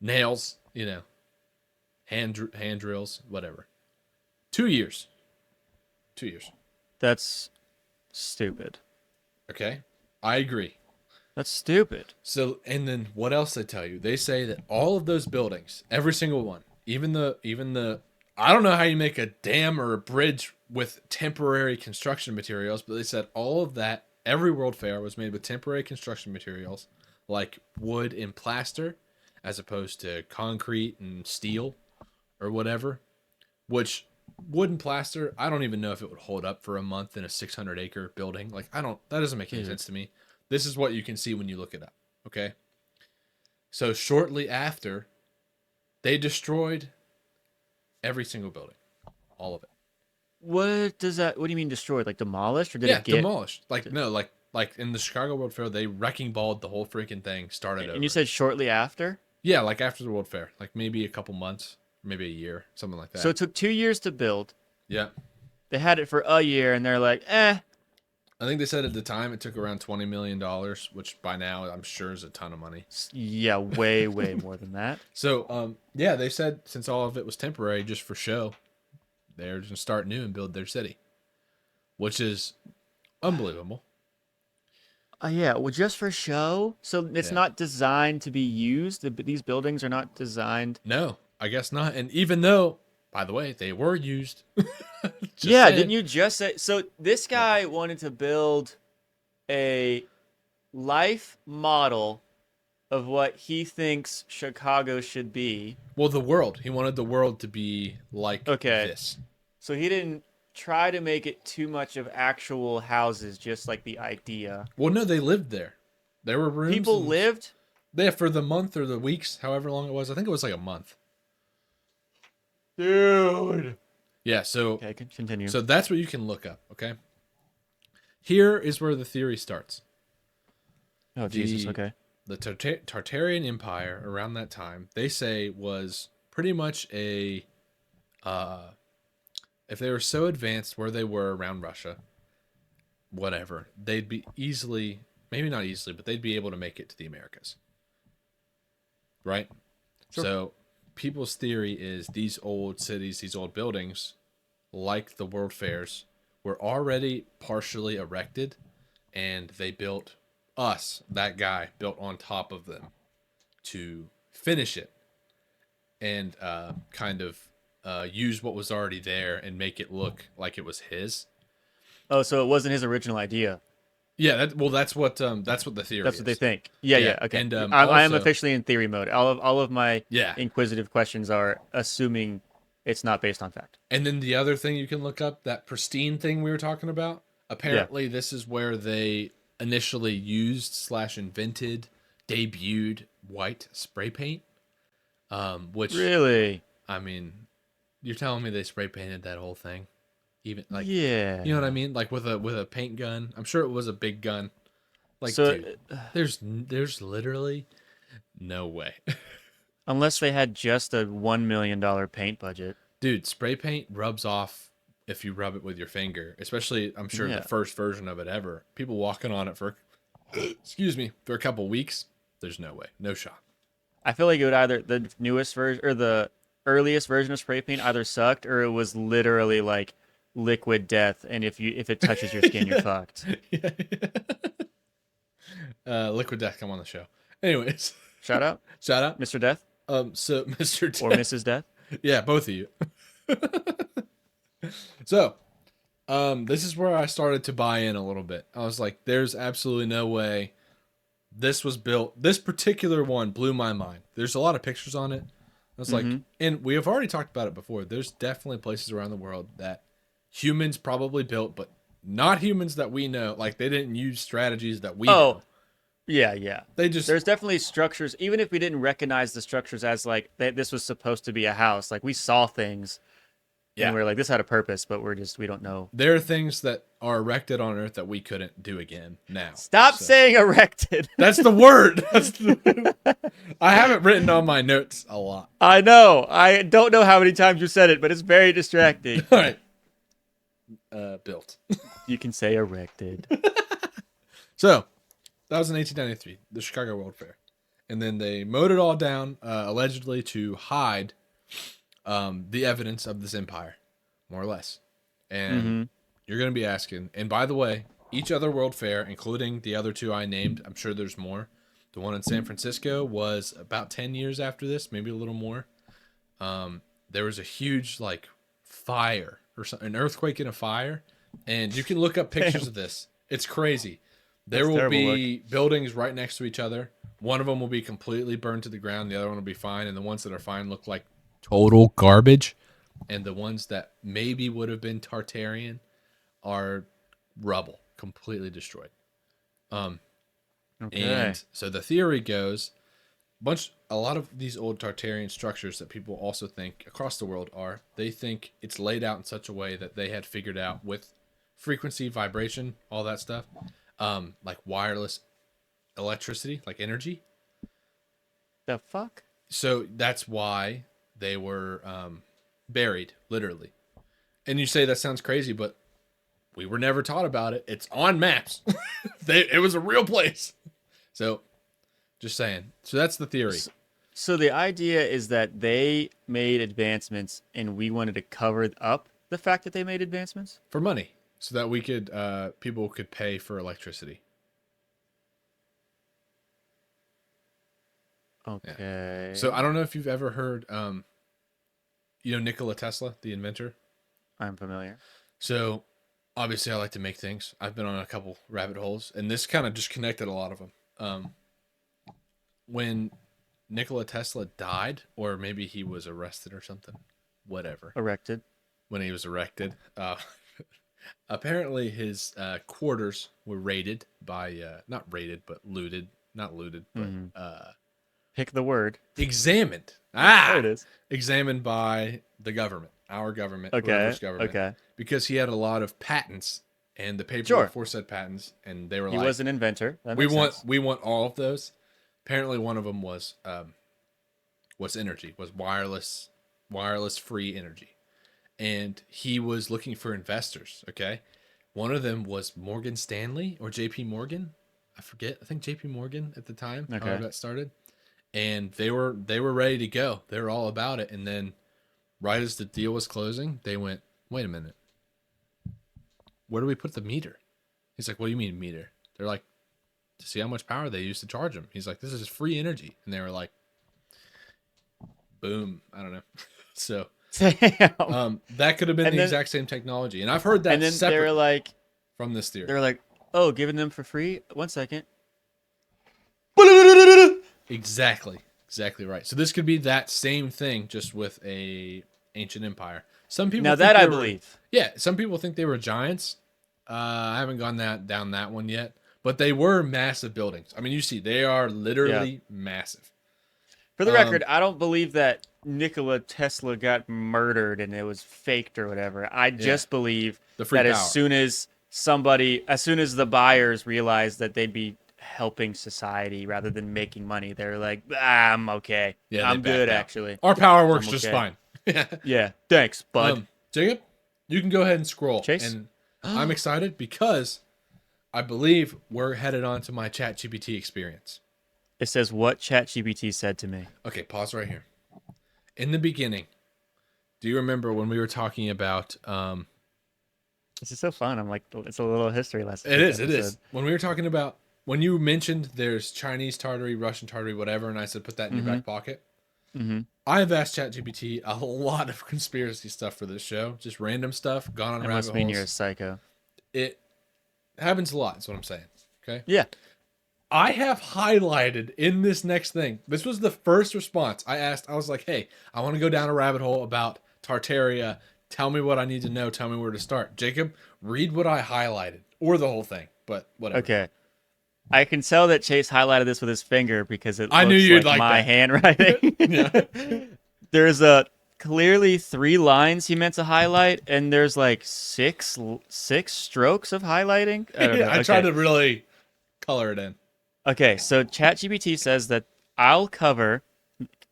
A: nails, hand drills, whatever. 2 years. 2 years.
B: That's stupid.
A: Okay, I agree.
B: That's stupid.
A: So, and then what else they tell you? They say that all of those buildings, every single one, even the I don't know how you make a dam or a bridge with temporary construction materials, but they said all of that, every World Fair was made with temporary construction materials like wood and plaster as opposed to concrete and steel or whatever, which wood and plaster, I don't even know if it would hold up for a month in a 600-acre building. Like that doesn't make any
B: Dude.
A: sense to me. This is what you can see when you look it up. Okay. So shortly after, they destroyed every single building, all of it.
B: What does that? What do you mean destroyed? Like demolished, or did
A: Yeah,
B: it get?
A: demolished. Like no, like in the Chicago World Fair, they wrecking balled the whole freaking thing, started
B: And you
A: over.
B: said shortly after.
A: Yeah, like after the World Fair, like maybe a couple months, maybe a year, something like
B: So
A: that.
B: it took 2 years to build.
A: Yeah,
B: They had it for a year, and they're like, eh.
A: I think they said at the time it took around $20 million, which by now I'm sure is a ton of money.
B: Yeah, way, way more than that.
A: So, yeah, they said since all of it was temporary, just for show, they're just gonna start new and build their city, which is unbelievable.
B: Yeah, well, just for show. So it's
A: Yeah.
B: not designed to be used. These buildings are not designed.
A: No, I guess not. And even though, by the way, they were used. Just
B: Yeah,
A: saying.
B: didn't you just say? So this guy wanted to build a life model of what he thinks Chicago should be.
A: Well, the world. He wanted the world to be like
B: Okay.
A: this.
B: So he didn't try to make it too much of actual houses, just like the idea.
A: Well, no, they lived there. There were rooms
B: People
A: and
B: lived.
A: there for the month or the weeks, however long it was. I think it was like a month.
B: Dude.
A: Yeah, so
B: Okay, continue.
A: so that's what you can look up, okay? Here is where the theory starts.
B: Oh, Jesus. Okay.
A: The Tartarian Empire around that time, they say was pretty much a if they were so advanced where they were around Russia, whatever, they'd be easily, maybe not easily, but they'd be able to make it to the Americas. Right?
B: Sure.
A: So people's theory is these old cities, these old buildings, like the World Fairs, were already partially erected, and they built that guy, built on top of them to finish it and kind of use what was already there and make it look like it was his.
B: Oh, so it wasn't his original idea.
A: Yeah, that's what the theory
B: That's
A: is.
B: what they think. Yeah,
A: Yeah,
B: okay.
A: and
B: I am
A: also,
B: officially in theory mode. All of my
A: yeah,
B: inquisitive questions are assuming it's not based on fact.
A: and then the other thing you can look up, that pristine thing we were talking about.
B: Yeah.
A: Apparently, this is where they initially used slash invented, debuted white spray paint. Which
B: Really?
A: I mean, you're telling me they spray painted that whole thing, even like,
B: Yeah.
A: you know what I mean, like with a paint gun. I'm sure it was a big gun. Like,
B: So
A: dude, there's literally no way.
B: unless they had just a $1 million paint budget.
A: Dude, spray paint rubs off if you rub it with your finger, especially I'm sure the
B: Yeah.
A: first version of it ever. People walking on it for excuse me, for a couple weeks, there's no way. No shot.
B: I feel like it would either the newest version or the earliest version of spray paint either sucked or it was literally like liquid death, and if it touches your skin, you're fucked.
A: Yeah. Liquid Death, come on the show. Anyways,
B: Shout out,
A: shout out.
B: Mr. Death
A: So Mr.
B: or
A: Death,
B: Mrs. Death.
A: yeah, both of you. So, this is where I started to buy in a little bit. I was like, there's absolutely no way this was built. This particular one blew my mind. There's a lot of pictures on it. I was like, and we have already talked about it before. There's definitely places around the world that humans probably built, but not humans that we know. Like, they didn't use strategies that we know.
B: Yeah.
A: They just,
B: There's definitely structures, even if we didn't recognize the structures as like this was supposed to be a house. Like we saw things,
A: yeah.
B: and we're like, this had a purpose, but we don't know.
A: There are things that are erected on Earth that we couldn't do again now.
B: Stop saying erected.
A: That's the word. I have it written on my notes a lot.
B: I know. I don't know how many times you said it, but it's very distracting.
A: All right. Built.
B: You can say erected.
A: So, that was in 1893, the Chicago World Fair. And then they mowed it all down, allegedly to hide the evidence of this empire, more or less. And you're going to be asking, and by the way, each other World Fair, including the other two I named, I'm sure there's more. The one in San Francisco was about 10 years after this, maybe a little more. There was a huge, like, fire, or something, an earthquake and a fire. And you can look up pictures of this. It's crazy. There will be buildings right next to each other. One of them will be completely burned to the ground. The other one will be fine. And the ones that are fine look like total garbage. And the ones that maybe would have been Tartarian are rubble, completely destroyed.
B: Okay.
A: And so the theory goes, a lot of these old Tartarian structures that people also think across the world they think it's laid out in such a way that they had figured out with frequency, vibration, all that stuff, like wireless electricity, like energy.
B: The fuck?
A: So that's why they were buried, literally. And you say that sounds crazy, but we were never taught about it. It's on maps. It was a real place. So, just saying. So that's the theory.
B: So the idea is that they made advancements and we wanted to cover up the fact that they made advancements?
A: For money. So that we could, people could pay for electricity.
B: Okay.
A: Yeah. So I don't know if you've ever heard, Nikola Tesla, the inventor.
B: I'm familiar.
A: So obviously I like to make things. I've been on a couple rabbit holes, and this kind of just connected a lot of them. When Nikola Tesla died, or maybe he was arrested or something, whatever.
B: Erected.
A: when he was erected. Apparently, his quarters were raided by not raided, but looted. Not looted, but
B: Mm-hmm. Pick the word.
A: examined.
B: There it is.
A: Examined by the government, our government,
B: Okay.
A: whoever's government,
B: Okay.
A: because he had a lot of patents and the paperwork
B: Sure.
A: for said patents, and they were
B: He
A: like,
B: was an inventor. That
A: "We
B: makes
A: want,
B: sense.
A: we want all of those." Apparently, one of them was energy, was wireless free energy, and he was looking for investors. Okay, one of them was Morgan Stanley or J.P. Morgan. I forget. I think J.P. Morgan at the time. However
B: Okay.
A: that started, and they were ready to go. They were all about it. And then, right as the deal was closing, they went, "Wait a minute, where do we put the meter?" He's like, "What do you mean meter?" They're like, "To see how much power they use to charge them." He's like, "This is free energy," and they were like, "Boom." I don't know. So,
B: Damn.
A: that could have been
B: And
A: the
B: then
A: exact same technology, and I've heard
B: and
A: that
B: then they're
A: separately
B: like
A: from this theory.
B: they're like, oh, giving them for free. 1 second.
A: Exactly right. So this could be that same thing, just with a ancient empire. Some people
B: Now
A: think
B: that I
A: they were,
B: believe.
A: yeah. Some people think they were giants. I haven't gone down that one yet, but they were massive buildings. I mean, you see, they are
B: Yeah.
A: literally massive.
B: For the record, I don't believe that Nikola Tesla got murdered and it was faked or whatever. I
A: Yeah,
B: just believe
A: the free
B: that
A: power.
B: as soon as the buyers realized that they'd be helping society rather than making money, they're like, I'm okay.
A: Yeah, they
B: I'm good,
A: backed out.
B: actually.
A: Our power works
B: I'm
A: just
B: okay.
A: fine.
B: Yeah, thanks, bud.
A: Jacob, you can go ahead and scroll,
B: Chase?
A: and I'm excited because I believe we're headed on to my ChatGPT experience.
B: It says what ChatGPT said to me.
A: Okay, pause right here. In the beginning, do you remember when we were talking about?
B: This is so fun. I'm like, it's a little history lesson.
A: It
B: this
A: is. It is.
B: episode.
A: When we were talking about when you mentioned there's Chinese Tartary, Russian Tartary, whatever, and I said put that in your back pocket.
B: Mm-hmm.
A: I've asked ChatGPT a lot of conspiracy stuff for this show, just random stuff, gone on
B: That
A: rabbit
B: must mean
A: holes.
B: you're a psycho.
A: It happens a lot. Is what I'm saying. Okay.
B: Yeah.
A: I have highlighted in this next thing. This was the first response I asked. I was like, "Hey, I want to go down a rabbit hole about Tartaria. Tell me what I need to know. Tell me where to start." Jacob, read what I highlighted, or the whole thing, but whatever.
B: Okay. I can tell that Chase highlighted this with his finger because it
A: I knew
B: looks
A: you'd
B: like
A: like
B: my
A: that.
B: handwriting.
A: Yeah.
B: There's clearly 3 lines he meant to highlight, and there's like six strokes of highlighting. I don't know.
A: I tried to really color it in.
B: Okay, so ChatGPT says that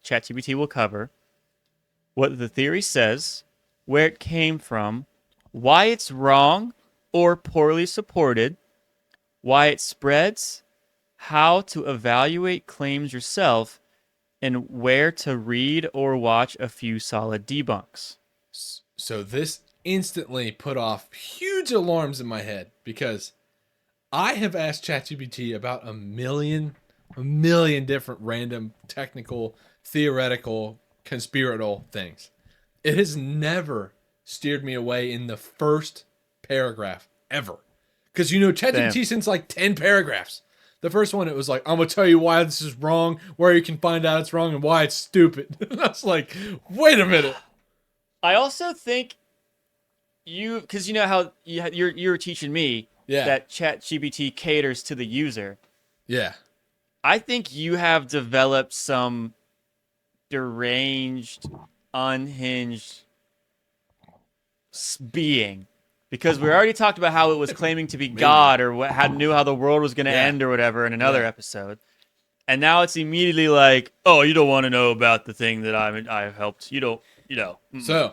B: ChatGPT will cover what the theory says, where it came from, why it's wrong or poorly supported, why it spreads, how to evaluate claims yourself, and where to read or watch a few solid debunks.
A: So this instantly put off huge alarms in my head because I have asked ChatGPT about a million different random technical, theoretical, conspiratorial things. It has never steered me away in the first paragraph ever. Because ChatGPT sends like 10 paragraphs. The first one, it was like, "I'm going to tell you why this is wrong, where you can find out it's wrong, and why it's stupid." And I was like, wait a minute.
B: I also think because you know how you're teaching me that ChatGPT caters to the user.
A: Yeah.
B: I think you have developed some deranged, unhinged being. Because we already talked about how it was claiming to be God or knew how the world was going to end or whatever in another episode. And now it's immediately like, oh, you don't want to know about the thing that I've helped. You don't.
A: So,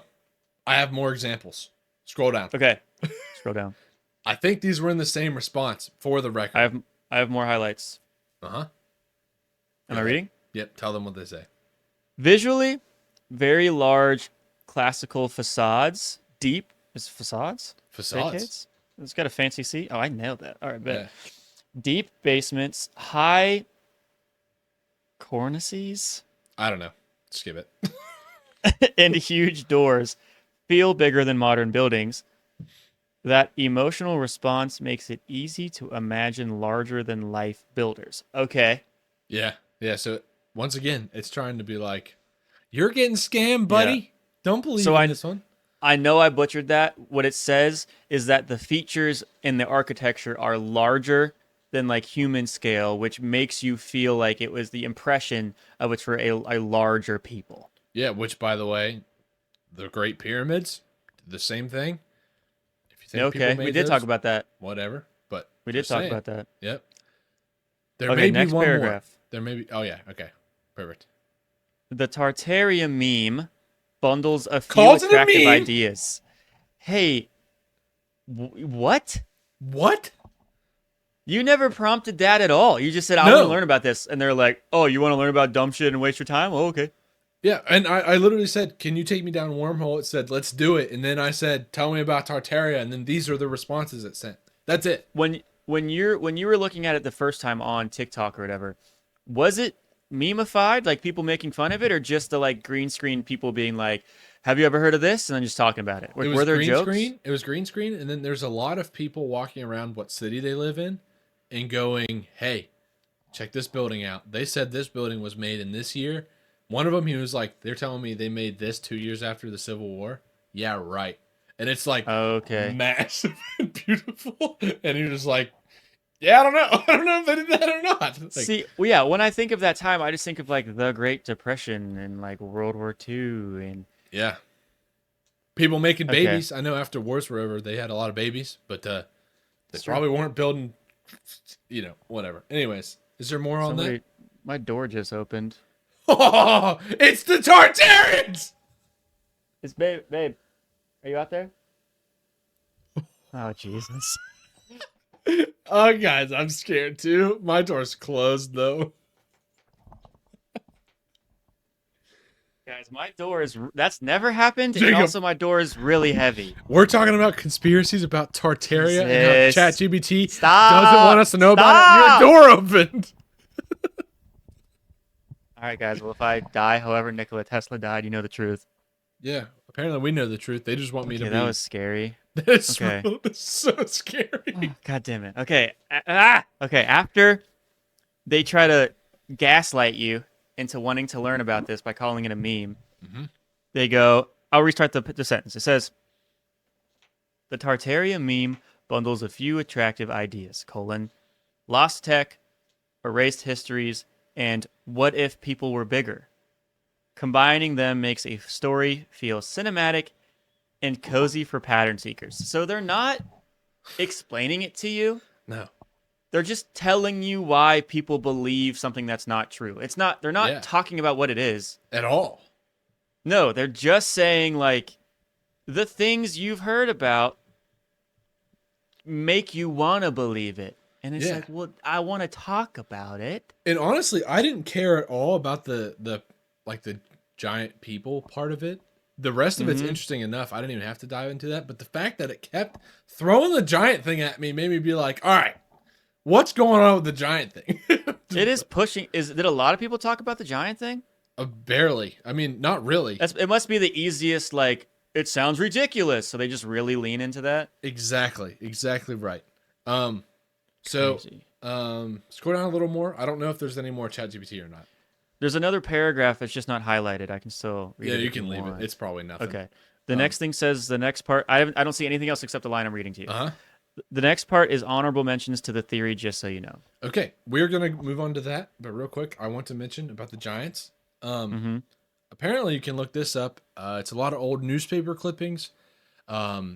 A: I have more examples. Scroll down.
B: Okay. Scroll down.
A: I think these were in the same response for the record.
B: I have more highlights.
A: Uh-huh.
B: Am I reading?
A: Yep. Tell them what they say.
B: Visually, very large classical facades. Deep is facades?
A: Facades.
B: It's got a fancy seat. Oh, I nailed that. All right, bet.
A: Yeah.
B: Deep basements, high cornices,
A: I don't know. Skip it.
B: and huge doors feel bigger than modern buildings. That emotional response makes it easy to imagine larger than life builders. Okay.
A: Yeah. So once again, it's trying to be like, you're getting scammed, buddy.
B: Yeah.
A: Don't believe in this one.
B: I know I butchered that. What it says is that the features in the architecture are larger than like human scale, which makes you feel like it was the impression of it's for a larger people.
A: Yeah, which by the way, the Great Pyramids, the same thing. If you think people
B: Okay, we
A: made
B: did talk
A: those,
B: about that.
A: whatever. But
B: We did
A: just
B: talk
A: saying.
B: about that.
A: Yep. There
B: Okay,
A: may be
B: next
A: one more.
B: paragraph.
A: There may be. Oh yeah. Okay. Perfect.
B: The Tartaria meme bundles a few
A: Calls it a
B: attractive
A: meme.
B: ideas. Hey, what?
A: What?
B: You never prompted that at all. You just said, I want to
A: No.
B: learn about this. And they're like, oh, you want to learn about dumb shit and waste your time? Oh, okay.
A: Yeah, and I literally said, "Can you take me down a wormhole?" It said, "Let's do it." And then I said, "Tell me about Tartaria." And then these are the responses it sent. That's it.
B: When you were looking at it the first time on TikTok or whatever, was it memeified, like people making fun of it, or just the like green screen people being like, have you ever heard of this? And then just talking about it.
A: It
B: Like,
A: was
B: were there
A: green
B: jokes?
A: screen. It was green screen, and then there's a lot of people walking around what city they live in, and going, "Hey, check this building out. They said this building was made in this year." One of them, he was like, "They're telling me they made this 2 years after the Civil War." Yeah, right. And it's like
B: Okay.
A: massive and beautiful, and you're just like, "Yeah, I don't know. I don't know if they did that or not." Like,
B: See, well, yeah, when I think of that time, I just think of like the Great Depression and like World War II and
A: yeah, people making
B: okay.
A: babies. I know after wars were over, they had a lot of babies, but they
B: It's true.
A: probably weren't building, whatever. Anyways, is there more on that?
B: Somebody, my door just opened.
A: Oh, it's the Tartarians!
B: It's babe. Are you out there? Oh Jesus.
A: Oh, guys, I'm scared too. My door's closed though.
B: Guys, my door is that's never happened,
A: Jacob.
B: and also my door is really heavy.
A: We're talking about conspiracies about Tartaria and how
B: Jesus.
A: ChatGPT
B: Stop.
A: doesn't want us to know about it.
B: Stop.
A: Your door opened.
B: All right, guys. Well, if I die, however Nikola Tesla died, you know the truth.
A: Yeah, apparently we know the truth. They just want me to be.
B: That was scary.
A: That's
B: Okay.
A: That's so scary.
B: Oh, God damn it. Okay. Okay. After they try to gaslight you into wanting to learn about this by calling it a meme, they go, I'll restart the sentence. It says, the Tartaria meme bundles a few attractive ideas, lost tech, erased histories, and what if people were bigger? Combining them makes a story feel cinematic and cozy for pattern seekers. So they're not explaining it to you.
A: No.
B: They're just telling you why people believe something that's not true. They're not talking about what it is
A: at all.
B: No, they're just saying like the things you've heard about make you want to believe it. And it's like, well, I want to talk about it.
A: And honestly, I didn't care at all about the giant people part of it. The rest of it's interesting enough. I didn't even have to dive into that. But the fact that it kept throwing the giant thing at me made me be like, all right, what's going on with the giant thing?
B: It is pushing. Did a lot of people talk about the giant thing?
A: Barely. I mean, not really.
B: It must be the easiest, like, it sounds ridiculous. So they just really lean into that.
A: Exactly right. So
B: Crazy.
A: Scroll down a little more. I don't know if there's any more ChatGPT or not.
B: There's another paragraph that's just not highlighted. I can still read it.
A: Yeah, you can leave
B: want.
A: it. It's probably nothing.
B: Okay. The next thing says the next part. I don't see anything else except the line I'm reading to you.
A: Uh-huh.
B: The next part is honorable mentions to the theory, just so you know.
A: Okay, we're gonna move on to that, but real quick, I want to mention about the Giants. Apparently, you can look this up. It's a lot of old newspaper clippings. Back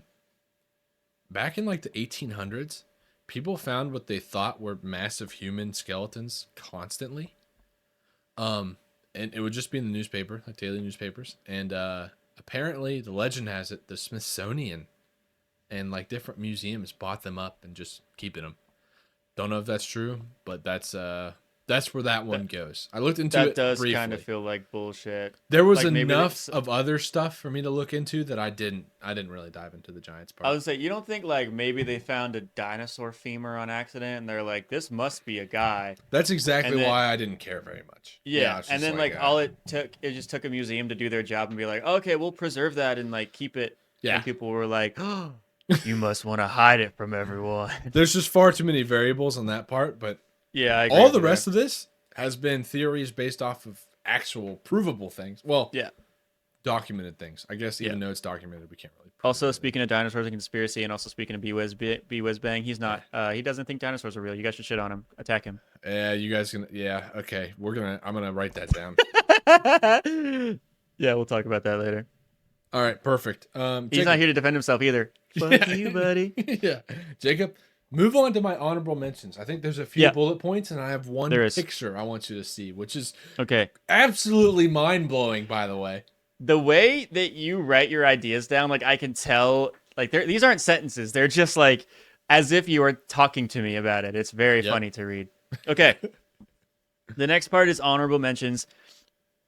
A: in like the 1800s, people found what they thought were massive human skeletons constantly. And it would just be in the newspaper, like daily newspapers. And apparently, the legend has it, the Smithsonian and like different museums bought them up and just keeping them. Don't know if that's true, but that's where that one goes. I looked into it briefly. That does
B: kind of feel like bullshit.
A: There was like enough of other stuff for me to look into that I didn't really dive into the Giants part.
B: I would say, you don't think like maybe they found a dinosaur femur on accident and they're like, this must be a guy.
A: That's exactly why I didn't care very much.
B: Yeah, and then like all it just took a museum to do their job and be like, okay, we'll preserve that and like keep it. Yeah. And people were like, oh, you must want to hide it from everyone.
A: There's just far too many variables on that part, but
B: yeah, I agree
A: all the rest of this has been theories based off of actual provable things. Well,
B: yeah,
A: documented things. I guess even
B: Yeah.
A: though it's documented, we can't really prove
B: Also,
A: anything.
B: speaking of dinosaurs and conspiracy, and also speaking of B-Wiz Bang, he's not. He doesn't think dinosaurs are real. You guys should shit on him. Attack him.
A: Yeah, you guys can. Yeah, okay. I'm gonna write that down.
B: Yeah, we'll talk about that later.
A: All right, perfect.
B: He's not
A: Jacob.
B: here to defend himself either. Fuck you, buddy.
A: Yeah, Jacob. Move on to my honorable mentions. I think there's a few
B: Yeah,
A: bullet points, and I have one
B: there is.
A: picture I want you to see, which is
B: Okay.
A: absolutely mind blowing. By the way.
B: The way that you write your ideas down, like I can tell, like these aren't sentences. They're just like as if you were talking to me about it. It's very funny to read. Okay. The next part is honorable mentions.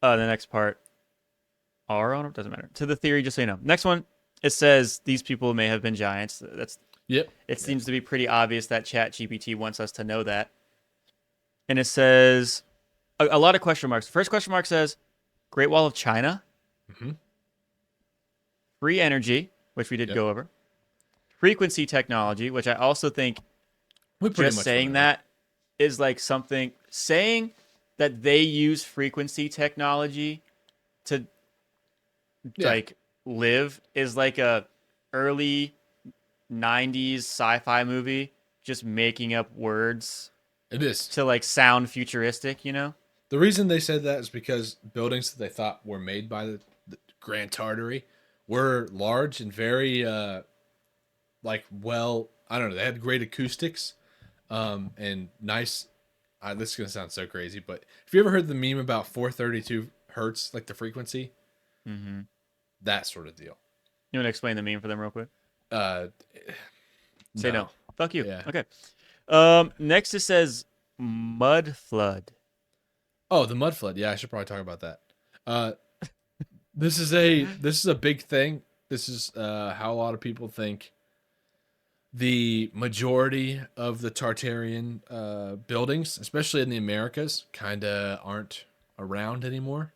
B: The next part are honorable, doesn't matter. To the theory, just so you know. Next one, it says these people may have been giants. That's It seems to be pretty obvious that ChatGPT wants us to know that. And it says a lot of question marks. The first question mark says Great Wall of China.
A: Mm-hmm.
B: Free energy, which we did go over. Frequency technology, which I also think just saying that is like something saying that they use frequency technology to like live is like a early 90s sci-fi movie just making up words.
A: It is
B: to like sound futuristic, you know?
A: The reason they said that is because buildings that they thought were made by the Grand Tartary were large and very well, I don't know, they had great acoustics and nice. This is gonna sound so crazy, but have you ever heard the meme about 432 hertz, like the frequency?
B: Mm-hmm.
A: That sort of deal.
B: You want to explain the meme for them real quick? Say no. Fuck you.
A: Yeah.
B: Okay. Next it says mud flood.
A: Oh, the mud flood. Yeah, I should probably talk about that. This is a big thing. This is how a lot of people think the majority of the Tartarian buildings, especially in the Americas, kind of aren't around anymore.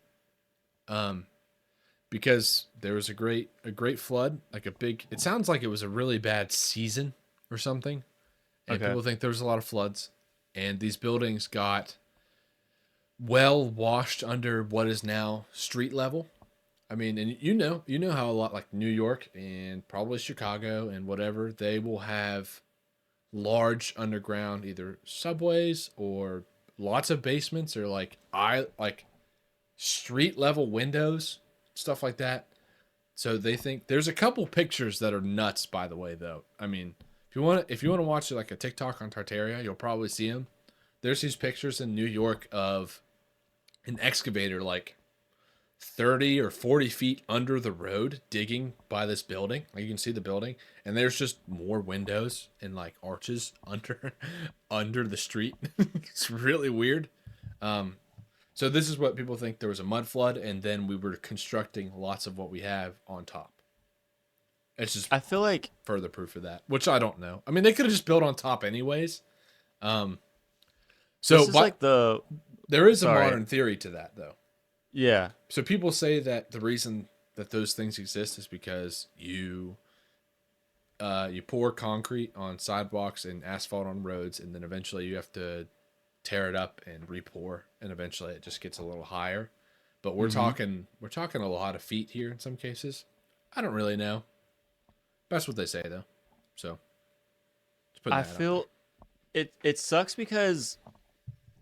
A: Because there was a great flood, like a big. It sounds like it was a really bad season or something, and people think there was a lot of floods, and these buildings got well washed under what is now street level. I mean, and you know how a lot like New York and probably Chicago and whatever, they will have large underground either subways or lots of basements or like street level windows, stuff like that. So they think there's a couple pictures that are nuts, by the way, though. I mean, if you want to watch like a TikTok on Tartaria, you'll probably see them. There's these pictures in New York of an excavator like 30 or 40 feet under the road digging by this building. Like you can see the building and there's just more windows and like arches under the street. It's really weird. So this is what people think there was a mud flood and then we were constructing lots of what we have on top. It's just
B: I feel like
A: further proof of that, which I don't know. I mean, they could have just built on top anyways. So
B: this is like
A: there is a modern theory to that though.
B: Yeah.
A: So people say that the reason that those things exist is because you pour concrete on sidewalks and asphalt on roads, and then eventually you have to tear it up and re-pour, and eventually it just gets a little higher. But we're talking a lot of feet here in some cases. I don't really know. That's what they say though. So
B: I feel it sucks because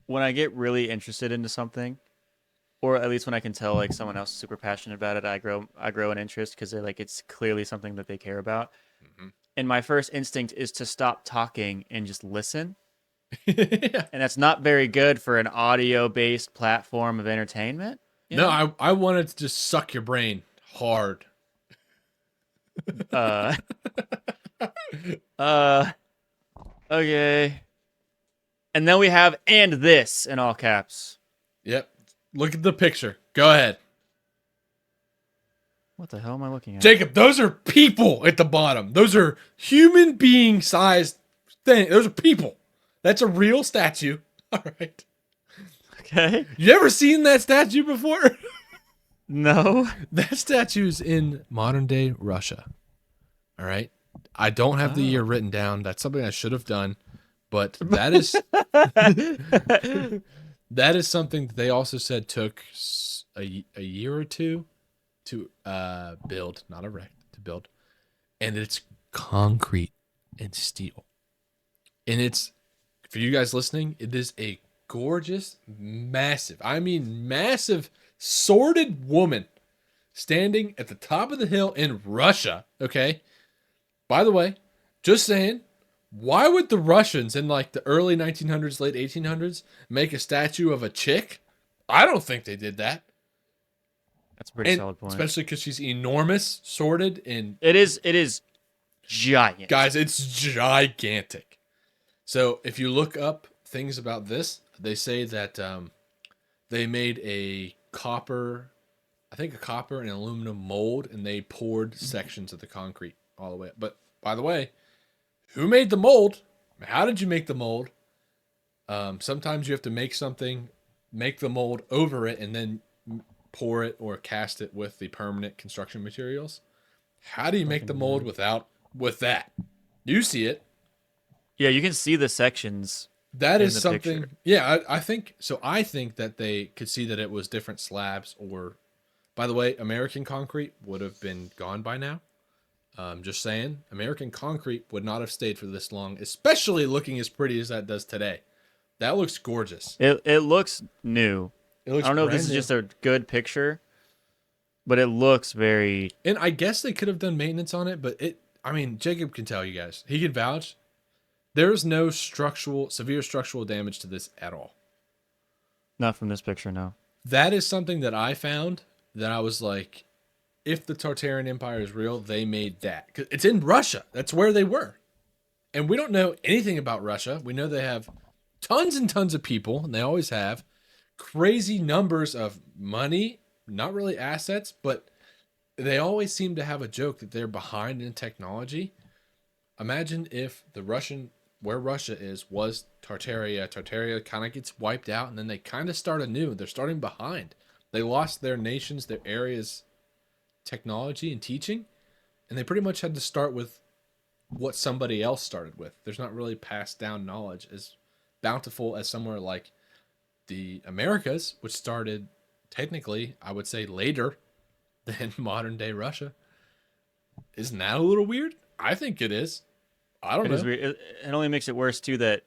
B: when I get really interested into something, or at least when I can tell like someone else is super passionate about it, I grow an interest because they're like it's clearly something that they care about. Mm-hmm. And my first instinct is to stop talking and just listen. Yeah. And that's not very good for an audio-based platform of entertainment.
A: No, I wanted to just suck your brain hard.
B: Okay. And then we have "and this" in all caps.
A: Yep. Look at the picture. Go ahead.
B: What the hell am I looking at?
A: Jacob, those are people at the bottom. Those are human being sized things. Those are people. That's a real statue. All right.
B: Okay.
A: You ever seen that statue before?
B: No.
A: That statue's in modern day Russia. All right. I don't have the year written down. That's something I should have done. But that is that is something that they also said took a year or two to build, not erect, to build, and it's concrete and steel. And it's, for you guys listening, it is a gorgeous, massive, I mean massive, sworded woman standing at the top of the hill in Russia. Okay. By the way, just saying, why would the Russians in like the early 1900s, late 1800s make a statue of a chick? I don't think they did that.
B: That's a pretty solid point.
A: Especially because she's enormous, sworded, and
B: it is giant.
A: Guys, it's gigantic. So if you look up things about this, they say that they made a copper and aluminum mold, and they poured sections of the concrete all the way up. But by the way, who made the mold? How did you make the mold? Sometimes you have to make something, make the mold over it, and then pour it or cast it with the permanent construction materials. How do you make the mold with that? You see it.
B: Yeah, you can see the sections.
A: That is something.
B: Picture.
A: Yeah, I think so. I think that they could see that it was different slabs. Or, by the way, American concrete would have been gone by now. Just saying, American concrete would not have stayed for this long, especially looking as pretty as that does today. That looks gorgeous.
B: It looks new. I don't know if this is just a good picture, but it looks very.
A: And I guess they could have done maintenance on it, but I mean, Jacob can tell you guys. He can vouch. There is no severe structural damage to this at all.
B: Not from this picture, no.
A: That is something that I found that I was like, if the Tartarian Empire is real, they made that. 'Cause it's in Russia. That's where they were. And we don't know anything about Russia. We know they have tons and tons of people, and they always have crazy numbers of money, not really assets, but they always seem to have a joke that they're behind in technology. Imagine if where Russia was Tartaria. Tartaria kind of gets wiped out, and then they kind of start anew. They're starting behind. They lost their nations, their areas, technology and teaching, and they pretty much had to start with what somebody else started with. There's not really passed down knowledge as bountiful as somewhere like the Americas, which started technically, I would say, later than modern day Russia. Isn't that a little weird? I think it is. I don't know.
B: It is weird. It only makes it worse too that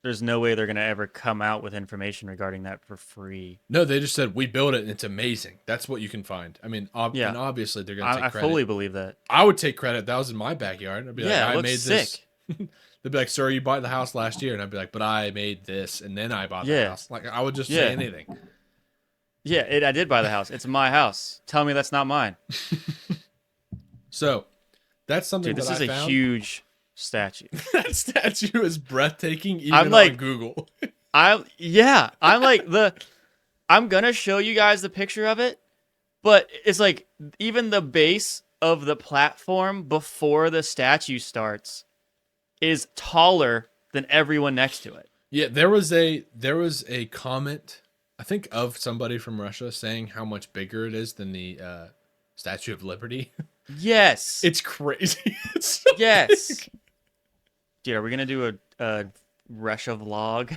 B: there's no way they're going to ever come out with information regarding that for free.
A: No, they just said we built it and it's amazing. That's what you can find. I mean, and obviously they're going to take credit.
B: I fully believe that.
A: I would take credit. That was in my backyard. I'd be like, I made
B: sick.
A: This. They'd be like, sir, you bought the house last year. And I'd be like, but I made this and then I bought the house. Like, I would just say anything.
B: Yeah, I did buy the house. It's my house. Tell me that's not mine.
A: So, that's something
B: Dude,
A: that I found.
B: This is a huge statue.
A: That statue is breathtaking even on Google.
B: I'm gonna show you guys the picture of it, but it's like even the base of the platform before the statue starts is taller than everyone next to it.
A: Yeah, there was a comment, I think, of somebody from Russia saying how much bigger it is than the Statue of Liberty.
B: Yes.
A: It's crazy. It's so
B: big. Dude, are we gonna do a Russia vlog?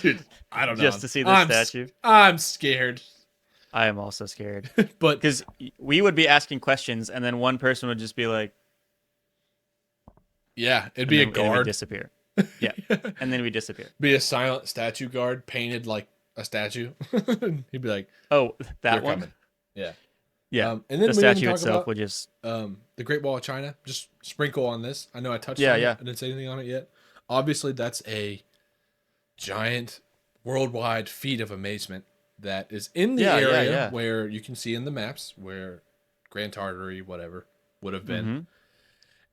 A: Dude, I don't know.
B: Just to see the statue?
A: I'm scared.
B: I am also scared.
A: But
B: because we would be asking questions, and then one person would just be like,
A: "Yeah, it'd be a guard."
B: And we'd disappear. Yeah, and then we disappear.
A: Be a silent statue guard painted like a statue. He'd be like,
B: "Oh, that one."
A: Coming. Yeah.
B: Yeah,
A: and then
B: the statue itself would just
A: the Great Wall of China. Just sprinkle on this. I know I touched on it. I didn't say anything on it yet. Obviously, that's a giant worldwide feat of amazement that is in the area where you can see in the maps where Grand Tartary, whatever, would have been. Mm-hmm.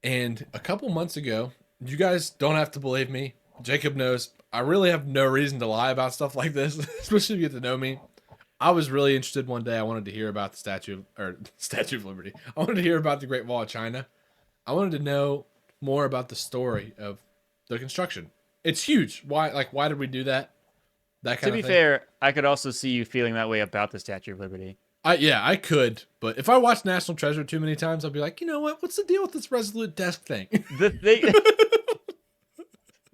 A: And a couple months ago, you guys don't have to believe me. Jacob knows I really have no reason to lie about stuff like this, especially if you get to know me. I was really interested one day. I wanted to hear about the Statue of Liberty. I wanted to hear about the Great Wall of China. I wanted to know more about the story of the construction. It's huge. Why did we do that? That kind of thing.
B: To be fair, I could also see you feeling that way about the Statue of Liberty.
A: I could, but if I watch National Treasure too many times, I'll be like, you know what? What's the deal with this Resolute desk thing?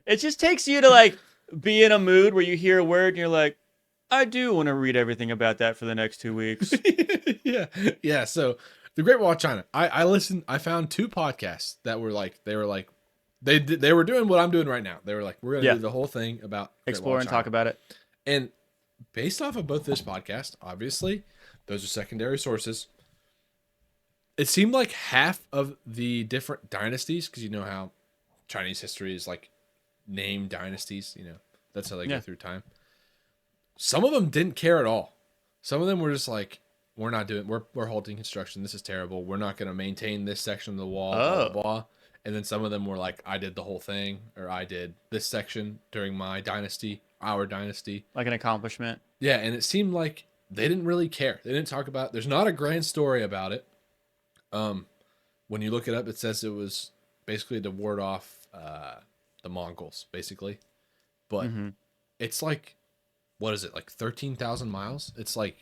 B: It just takes you to like be in a mood where you hear a word and you're like, I do want to read everything about that for the next 2 weeks.
A: Yeah. So the Great Wall of China. I listened. I found 2 podcasts that were like they were doing what I'm doing right now. They were like, we're gonna
B: Yeah.
A: do the whole thing about Great Wall
B: Explore
A: of
B: and
A: China.
B: talk about it.
A: And based off of both this podcast, obviously, those are secondary sources. It seemed like half of the different dynasties, because you know how Chinese history is like named dynasties. You know, that's how they go through time. Some of them didn't care at all. Some of them were just like, we're halting construction. This is terrible. We're not going to maintain this section of the wall, blah, blah, blah. And then some of them were like, I did the whole thing, or I did this section during my dynasty, our dynasty.
B: Like an accomplishment.
A: Yeah, and it seemed like they didn't really care. They didn't talk about, there's not a grand story about it. When you look it up, it says it was basically to ward off the Mongols, basically. But it's like, what is it, like 13,000 miles? It's like,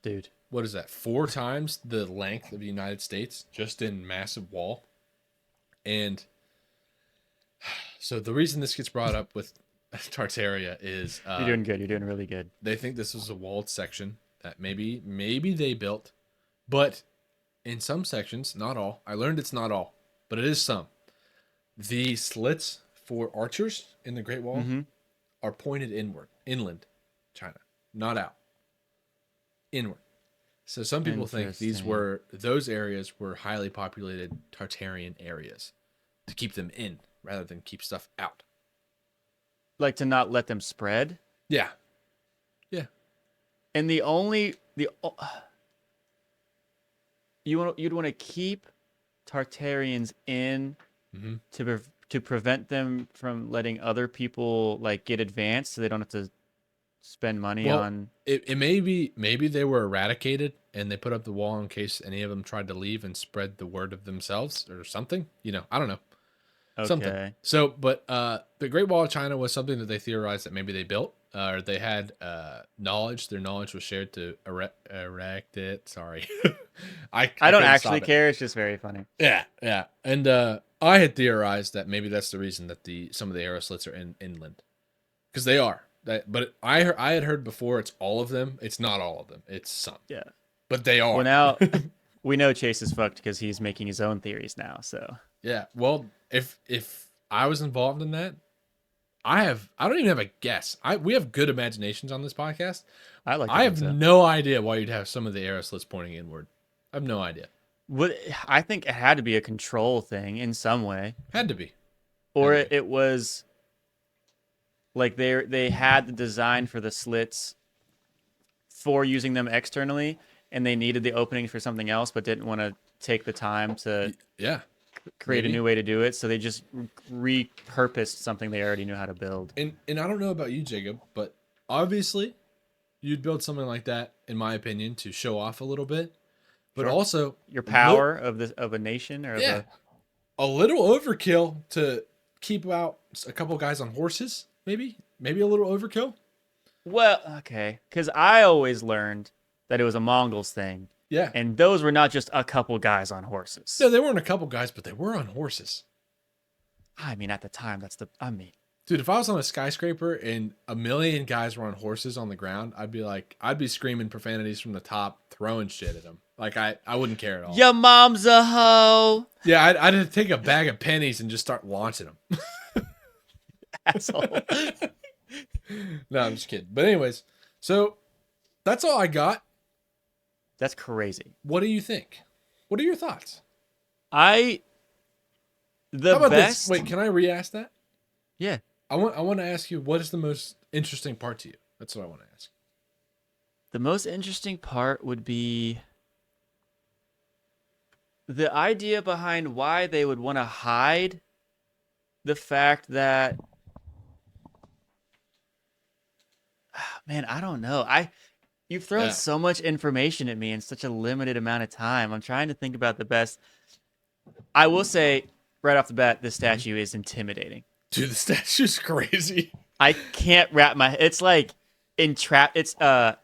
B: dude,
A: what is that? 4 times the length of the United States just in massive wall. And so the reason this gets brought up with Tartaria is
B: you're doing good. You're doing really good.
A: They think this was a walled section that maybe they built, but in some sections, not all. I learned it's not all, but it is some. The slits for archers in the Great Wall are pointed inland, China, not out, inward. So some people think those areas were highly populated Tartarian areas to keep them in rather than keep stuff out.
B: Like to not let them spread?
A: Yeah.
B: And you'd want to keep Tartarians in to prevent them from letting other people like get advanced, so they don't have to spend money on.
A: It may be, maybe they were eradicated and they put up the wall in case any of them tried to leave and spread the word of themselves or something. You know, I don't know.
B: Okay.
A: Something. So, but the Great Wall of China was something that they theorized that maybe they built, or they had knowledge. Their knowledge was shared to erect it. Sorry, I
B: don't actually care. It's just very funny.
A: Yeah. And I had theorized that maybe that's the reason that some of the arrow slits are inland, because they are. But I had heard before it's all of them. It's not all of them. It's some.
B: Yeah.
A: But they are.
B: Well, now we know Chase is fucked because he's making his own theories now. So.
A: Yeah. Well, if I was involved in that, I don't even have a guess. We have good imaginations on this podcast. I have no idea why you'd have some of the arrow slits pointing inward. I have no idea.
B: I think it had to be a control thing in some way.
A: Had to be.
B: Or it was like they had the design for the slits for using them externally, and they needed the openings for something else, but didn't want to take the time to create a new way to do it. So they just repurposed something they already knew how to build.
A: And I don't know about you, Jacob, but obviously you'd build something like that, in my opinion, to show off a little bit. But also
B: your power of a nation, or
A: a little overkill to keep out a couple guys on horses, maybe a little overkill.
B: Well, okay, because I always learned that it was a Mongols thing.
A: Yeah,
B: and those were not just a couple guys on horses.
A: No, they weren't a couple guys, but they were on horses.
B: I mean, at the time,
A: dude, if I was on a skyscraper and a million guys were on horses on the ground, I'd be screaming profanities from the top, throwing shit at them. Like I wouldn't care at all.
B: Your mom's a hoe.
A: Yeah, I'd take a bag of pennies and just start launching them.
B: Asshole.
A: No, I'm just kidding. But anyways, so that's all I got.
B: That's crazy.
A: What do you think? What are your thoughts?
B: How about
A: this? Wait, can I re-ask that?
B: Yeah.
A: I want to ask you, what is the most interesting part to you? That's what I want to ask.
B: The most interesting part would be the idea behind why they would want to hide the fact that, man, I don't know. You've thrown so much information at me in such a limited amount of time. I'm trying to think about the best. I will say right off the bat, this statue is intimidating.
A: Dude, the statue's crazy.
B: I can't wrap my. It's like It's I'm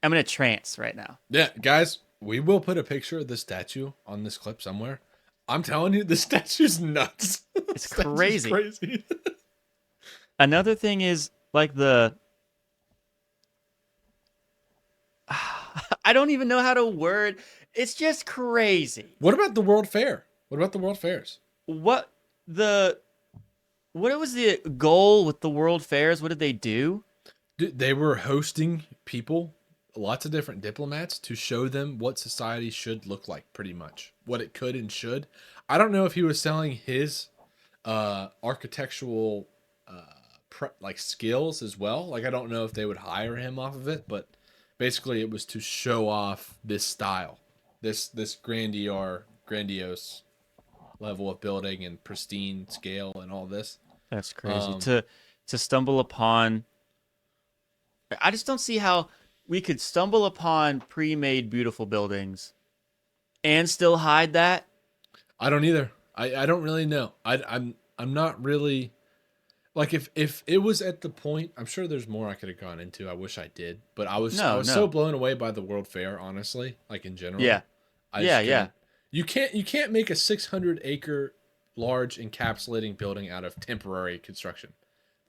B: in a trance right now.
A: Yeah, guys, we will put a picture of the statue on this clip somewhere. I'm telling you, the statue's nuts.
B: It's crazy.
A: Crazy.
B: Another thing is like the I don't even know how to word. It's just crazy.
A: What about the World Fair? What about the World Fairs?
B: What the what was the goal with the World Fairs? What did they do?
A: Dude, they were hosting people, lots of different diplomats, to show them what society should look like, pretty much. What it could and should. I don't know if he was selling his architectural like skills as well. Like, I don't know if they would hire him off of it, but basically it was to show off this style, this grandiose level of building and pristine scale and all this.
B: That's crazy. To stumble upon I just don't see how we could stumble upon pre-made beautiful buildings and still hide that.
A: I don't either. I don't really know. I'm not really like, if it was at the point, I'm sure there's more I could have gone into. I wish I did, but I was so blown away by the World Fair, honestly, like in general.
B: Yeah.
A: I
B: Yeah,
A: just
B: yeah.
A: couldn't- You can't make a 600-acre large encapsulating building out of temporary construction.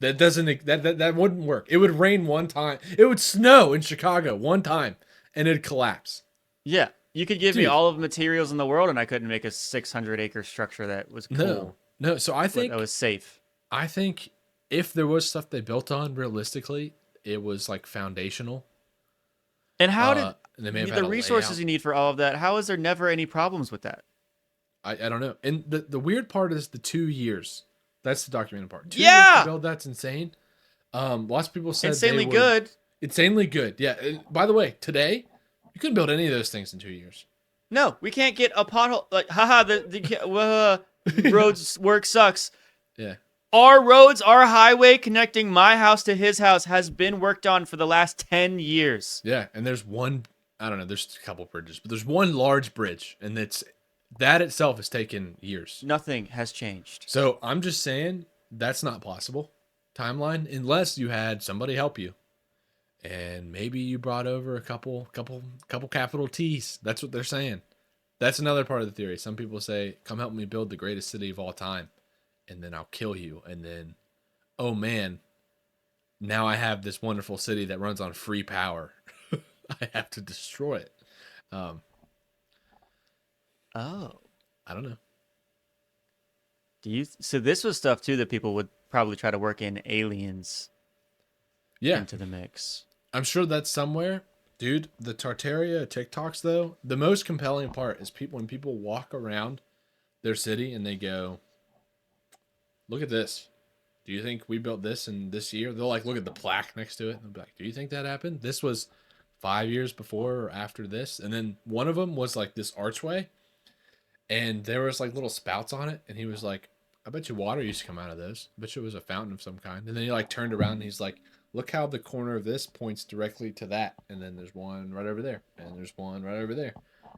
A: That doesn't that wouldn't work. It would rain one time. It would snow in Chicago one time and it'd collapse.
B: Yeah. You could give me
A: Dude.
B: all of the materials in the world and I couldn't make a 600-acre structure that was cool.
A: No. So
B: That was safe.
A: I think if there was stuff they built on, realistically, it was like foundational.
B: And how
A: And they may have
B: did
A: had
B: the
A: a
B: resources
A: layout.
B: you need for all of that? How is there never any problems with that?
A: I don't know. And the weird part is the 2 years. That's the documented part. 2 years
B: Yeah!
A: to build, that's insane. Lots of people said
B: Insanely
A: they would,
B: good.
A: Insanely good. Yeah. By the way, today you couldn't build any of those things in 2 years.
B: No, we can't get a pothole. Like, haha, the roads work sucks.
A: Yeah.
B: Our roads, our highway connecting my house to his house has been worked on for the last 10 years.
A: Yeah. And there's one. I don't know. There's a couple bridges, but there's one large bridge, and that itself has taken years.
B: Nothing has changed.
A: So I'm just saying that's not possible timeline unless you had somebody help you, and maybe you brought over a couple capital T's. That's what they're saying. That's another part of the theory. Some people say, "Come help me build the greatest city of all time, and then I'll kill you." And then, oh man, now I have this wonderful city that runs on free power. I have to destroy it.
B: Oh.
A: I don't know.
B: So this was stuff too that people would probably try to work in aliens into the mix.
A: I'm sure that's somewhere. Dude, the Tartaria TikToks, though, the most compelling part is when people walk around their city and they go, look at this. Do you think we built this in this year? They'll like look at the plaque next to it and they'll be like, do you think that happened? This was 5 years before or after this. And then one of them was like this archway and there was like little spouts on it. And he was like, I bet you water used to come out of those. I bet you it was a fountain of some kind. And then he like turned around and he's like, look how the corner of this points directly to that. And then there's one right over there. And there's one right over there.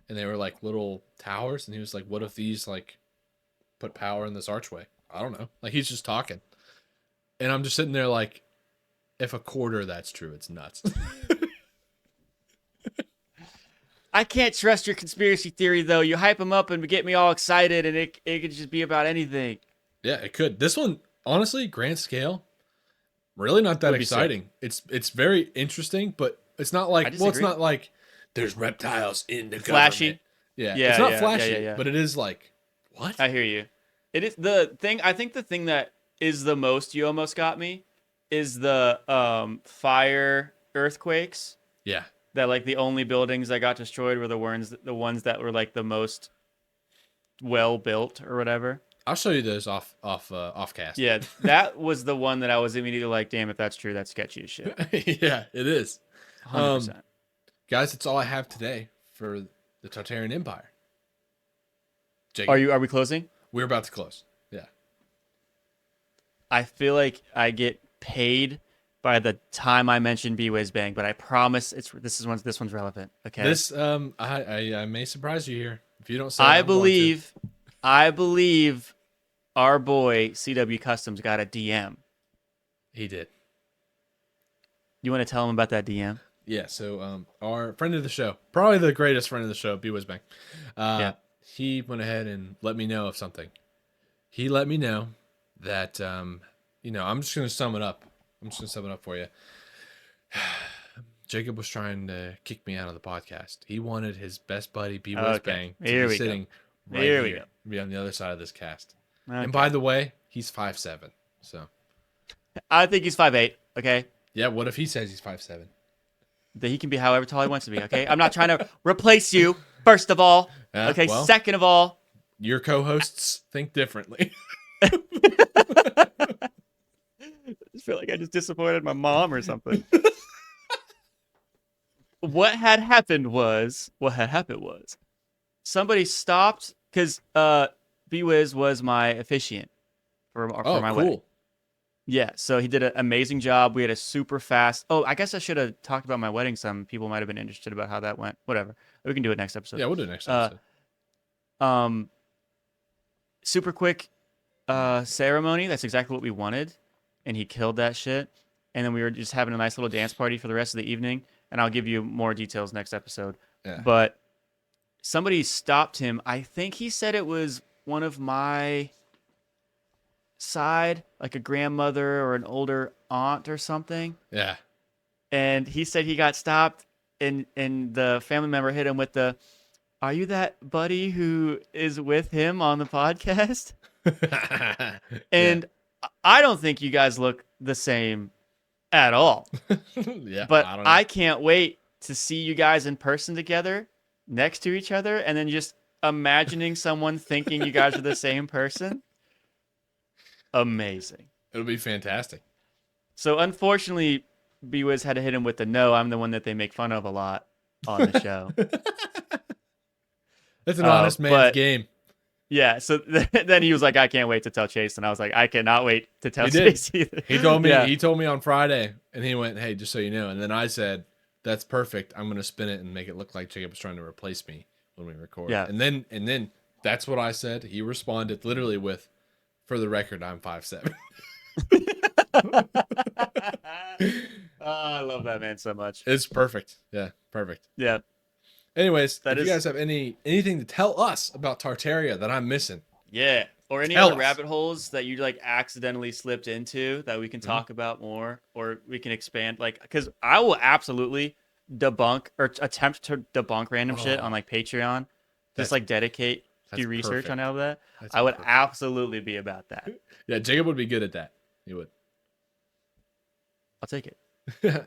A: And they were like little towers. And he was like, what if these like put power in this archway? I don't know. Like he's just talking. And I'm just sitting there like, if a quarter of that's true, it's nuts.
B: I can't trust your conspiracy theory though. You hype them up and get me all excited, and it could just be about anything.
A: Yeah, it could. This one, honestly, grand scale, really not that exciting. It's very interesting, but it's not like it's not like there's reptiles in the
B: flashy.
A: Government. Yeah, it's not flashy, but it is like what?
B: I hear you. It is the thing. I think the thing that is the most you almost got me is the fire earthquakes.
A: Yeah.
B: That like the only buildings that got destroyed were the ones that were like the most well built or whatever.
A: I'll show you those off cast.
B: Yeah, that was the one that I was immediately like, damn, if that's true, that's sketchy as shit.
A: Yeah, it is.
B: 100%.
A: Guys, that's all I have today for the Tartarian Empire. Jake,
B: Are we closing?
A: We're about to close. Yeah.
B: I feel like I get paid by the time I mention B-Wiz Bang, but I promise this one's relevant. Okay.
A: This I may surprise you here if you don't say.
B: I believe our boy CW Customs got a DM.
A: He did.
B: You want to tell him about that DM?
A: Yeah. So our friend of the show, probably the greatest friend of the show, B-Wiz Bang.
B: Yeah.
A: He went ahead and let me know of something. He let me know that I'm just gonna sum it up. I'm just gonna sum it up for you. Jacob was trying to kick me out of the podcast. He wanted his best buddy B-Wiz
B: Okay.
A: Bang to
B: Here
A: be
B: we go.
A: sitting right
B: Here we
A: here,
B: go.
A: be on the other side of this cast.
B: Okay.
A: And by the way, he's 5'7". So
B: I think he's 5'8". Okay.
A: yeah, what if he says he's 5'7"?
B: That he can be however tall he wants to be. Okay. I'm not trying to replace you. First of all. Okay.
A: Well,
B: Second of all.
A: your co-hosts think differently.
B: I feel like I just disappointed my mom or something. What had happened was somebody stopped because B-Wiz was my officiant for my wedding. Yeah, so he did an amazing job. We had a super fast. Oh, I guess I should have talked about my wedding. Some people might have been interested about how that went. Whatever. We can do it next episode.
A: Yeah, we'll do it next episode.
B: Super quick ceremony. That's exactly what we wanted, and he killed that shit. And then we were just having a nice little dance party for the rest of the evening. And I'll give you more details next episode.
A: Yeah.
B: But somebody stopped him. I think he said it was one of my side, like a grandmother or an older aunt or something.
A: Yeah.
B: And he said he got stopped, and the family member hit him with the, "Are you that buddy who is with him on the podcast?" And I don't think you guys look the same at all.
A: Yeah.
B: But I can't wait to see you guys in person together next to each other, and then just imagining someone thinking you guys are the same person. Amazing.
A: It'll be fantastic.
B: So unfortunately, B-Wiz had to hit him with the no. I'm the one that they make fun of a lot on the show.
A: That's an honest man's game.
B: Yeah, so then he was like, "I can't wait to tell Chase," and I was like, "I cannot wait to tell Chase either."
A: He told me. Yeah. He told me on Friday, and he went, "Hey, just so you know." And then I said, "That's perfect. I'm gonna spin it and make it look like Jacob was trying to replace me when we record."
B: Yeah.
A: And then that's what I said. He responded literally with, "For the record, I'm 5'7".
B: I love that man so much.
A: It's perfect. Yeah, perfect.
B: Yeah.
A: Anyways, if you guys have anything to tell us about Tartaria that I'm missing,
B: yeah, or any other rabbit holes that you like accidentally slipped into that we can talk about more, or we can expand, like, because I will absolutely debunk or attempt to debunk random shit on like Patreon, just like dedicate do research on all of that. I would absolutely be about that.
A: Yeah, Jacob would be good at that. He would.
B: I'll take it.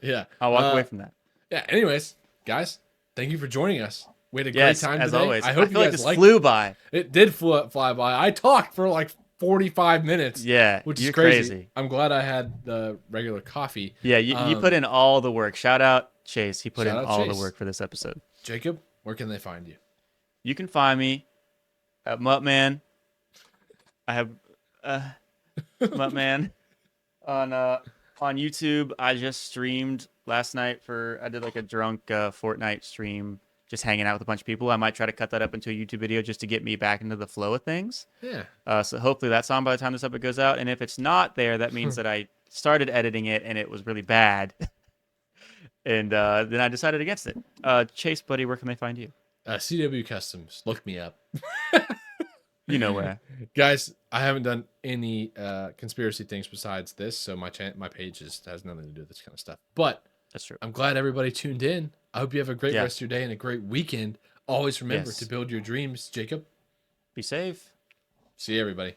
A: Yeah,
B: I'll walk away from that.
A: Yeah. Anyways, guys, thank you for joining us. We had a great time
B: as
A: today.
B: Always.
A: I hope
B: feel
A: you
B: like
A: guys
B: this flew by.
A: It did fly by. I talked for like 45 minutes.
B: Yeah,
A: which is crazy. I'm glad I had the regular coffee.
B: Yeah, you put in all the work. Shout out Chase. He put in all the work for this episode.
A: Jacob, where can they find you?
B: You can find me at Muttman. I have Muttman on YouTube. I just streamed last night I did like a drunk Fortnite stream, just hanging out with a bunch of people. I might try to cut that up into a YouTube video just to get me back into the flow of things.
A: Yeah.
B: So hopefully that's on by the time this episode goes out. And if it's not there, that means that I started editing it and it was really bad. And then I decided against it. Chase, buddy, where can they find you?
A: CW Customs. Look me up.
B: You know where.
A: Guys, I haven't done any conspiracy things besides this, so my page has nothing to do with this kind of stuff. But
B: that's true.
A: I'm glad everybody tuned in. I hope you have a great rest of your day and a great weekend. Always remember to build your dreams, Jacob.
B: Be safe.
A: See you, everybody.